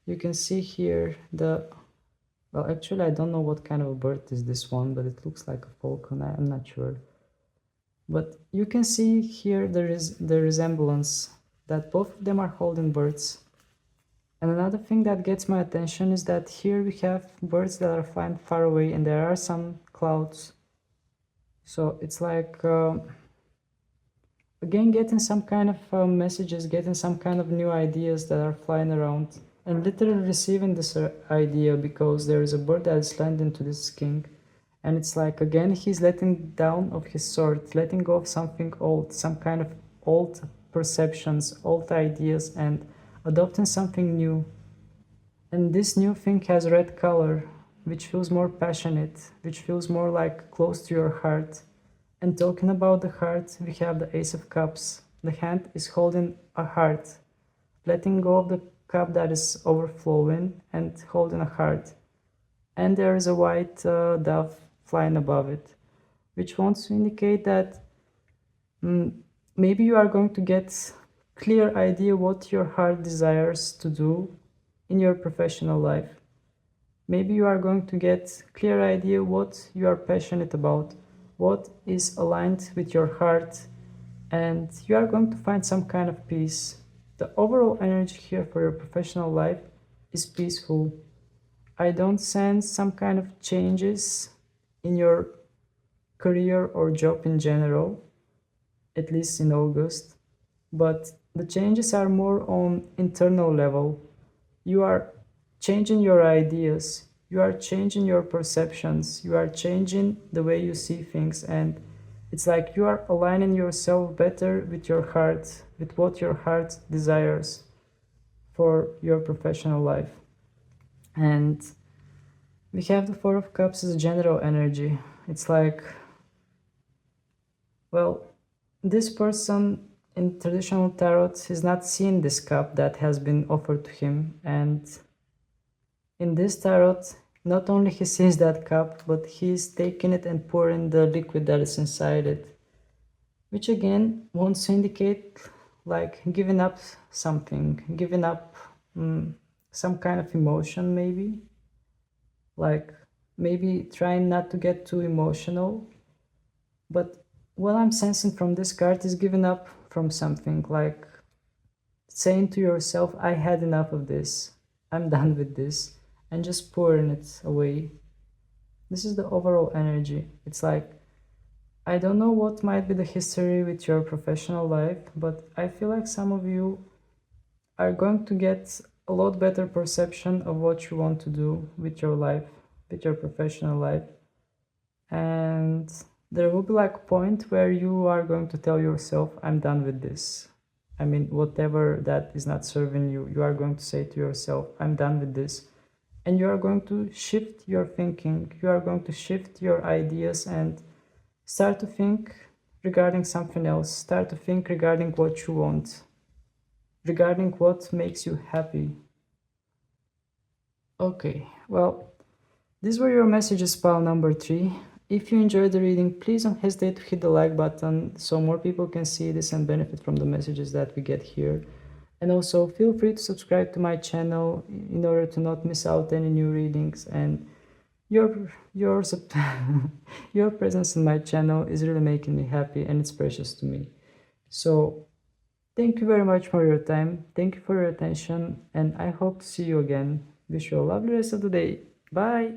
here Well, actually, I don't know what kind of a bird is this one, but it looks like a falcon. I'm not sure. But you can see here there is the resemblance that both of them are holding birds. And another thing that gets my attention is that here we have birds that are flying far away and there are some clouds. So it's like, again, getting some kind of messages, getting some kind of new ideas that are flying around. And literally receiving this idea because there is a bird that is landing to this king. And it's like, again, he's letting down of his sword, letting go of something old, some kind of old perceptions, old ideas, and adopting something new. And this new thing has red color, which feels more passionate, which feels more like close to your heart. And talking about the heart, we have the Ace of Cups. The hand is holding a heart, letting go of the cup that is overflowing and holding a heart. And there is a white dove flying above it, which wants to indicate that maybe you are going to get clear idea what your heart desires to do in your professional life. Maybe you are going to get clear idea what you are passionate about, what is aligned with your heart, and you are going to find some kind of peace. The overall energy here for your professional life is peaceful. I don't sense some kind of changes in your career or job in general, at least in August, but the changes are more on internal level. You are changing your ideas, you are changing your perceptions, you are changing the way you see things, and it's like you are aligning yourself better with your heart, with what your heart desires for your professional life. And we have the Four of Cups as general energy. It's like, well, this person in traditional tarot has not seen this cup that has been offered to him, and in this tarot, not only he sees that cup, but he's taking it and pouring the liquid that is inside it, which again wants to indicate like giving up something, giving up some kind of emotion, maybe, like maybe trying not to get too emotional. But what I'm sensing from this card is giving up from something, like saying to yourself, I had enough of this, I'm done with this, and just pouring it away. This is the overall energy. It's like, I don't know what might be the history with your professional life, but I feel like some of you are going to get a lot better perception of what you want to do with your life, with your professional life. And there will be like a point where you are going to tell yourself, I'm done with this. I mean, whatever that is not serving you, you are going to say to yourself, I'm done with this. And you are going to shift your thinking, you are going to shift your ideas and start to think regarding something else, start to think regarding what you want, regarding what makes you happy. Okay, well, these were your messages, pile number 3. If you enjoyed the reading, please don't hesitate to hit the like button so more people can see this and benefit from the messages that we get here. And also feel free to subscribe to my channel in order to not miss out any new readings. And your your presence in my channel is really making me happy and it's precious to me. So thank you very much for your time. Thank you for your attention and I hope to see you again. Wish you a lovely rest of the day. Bye.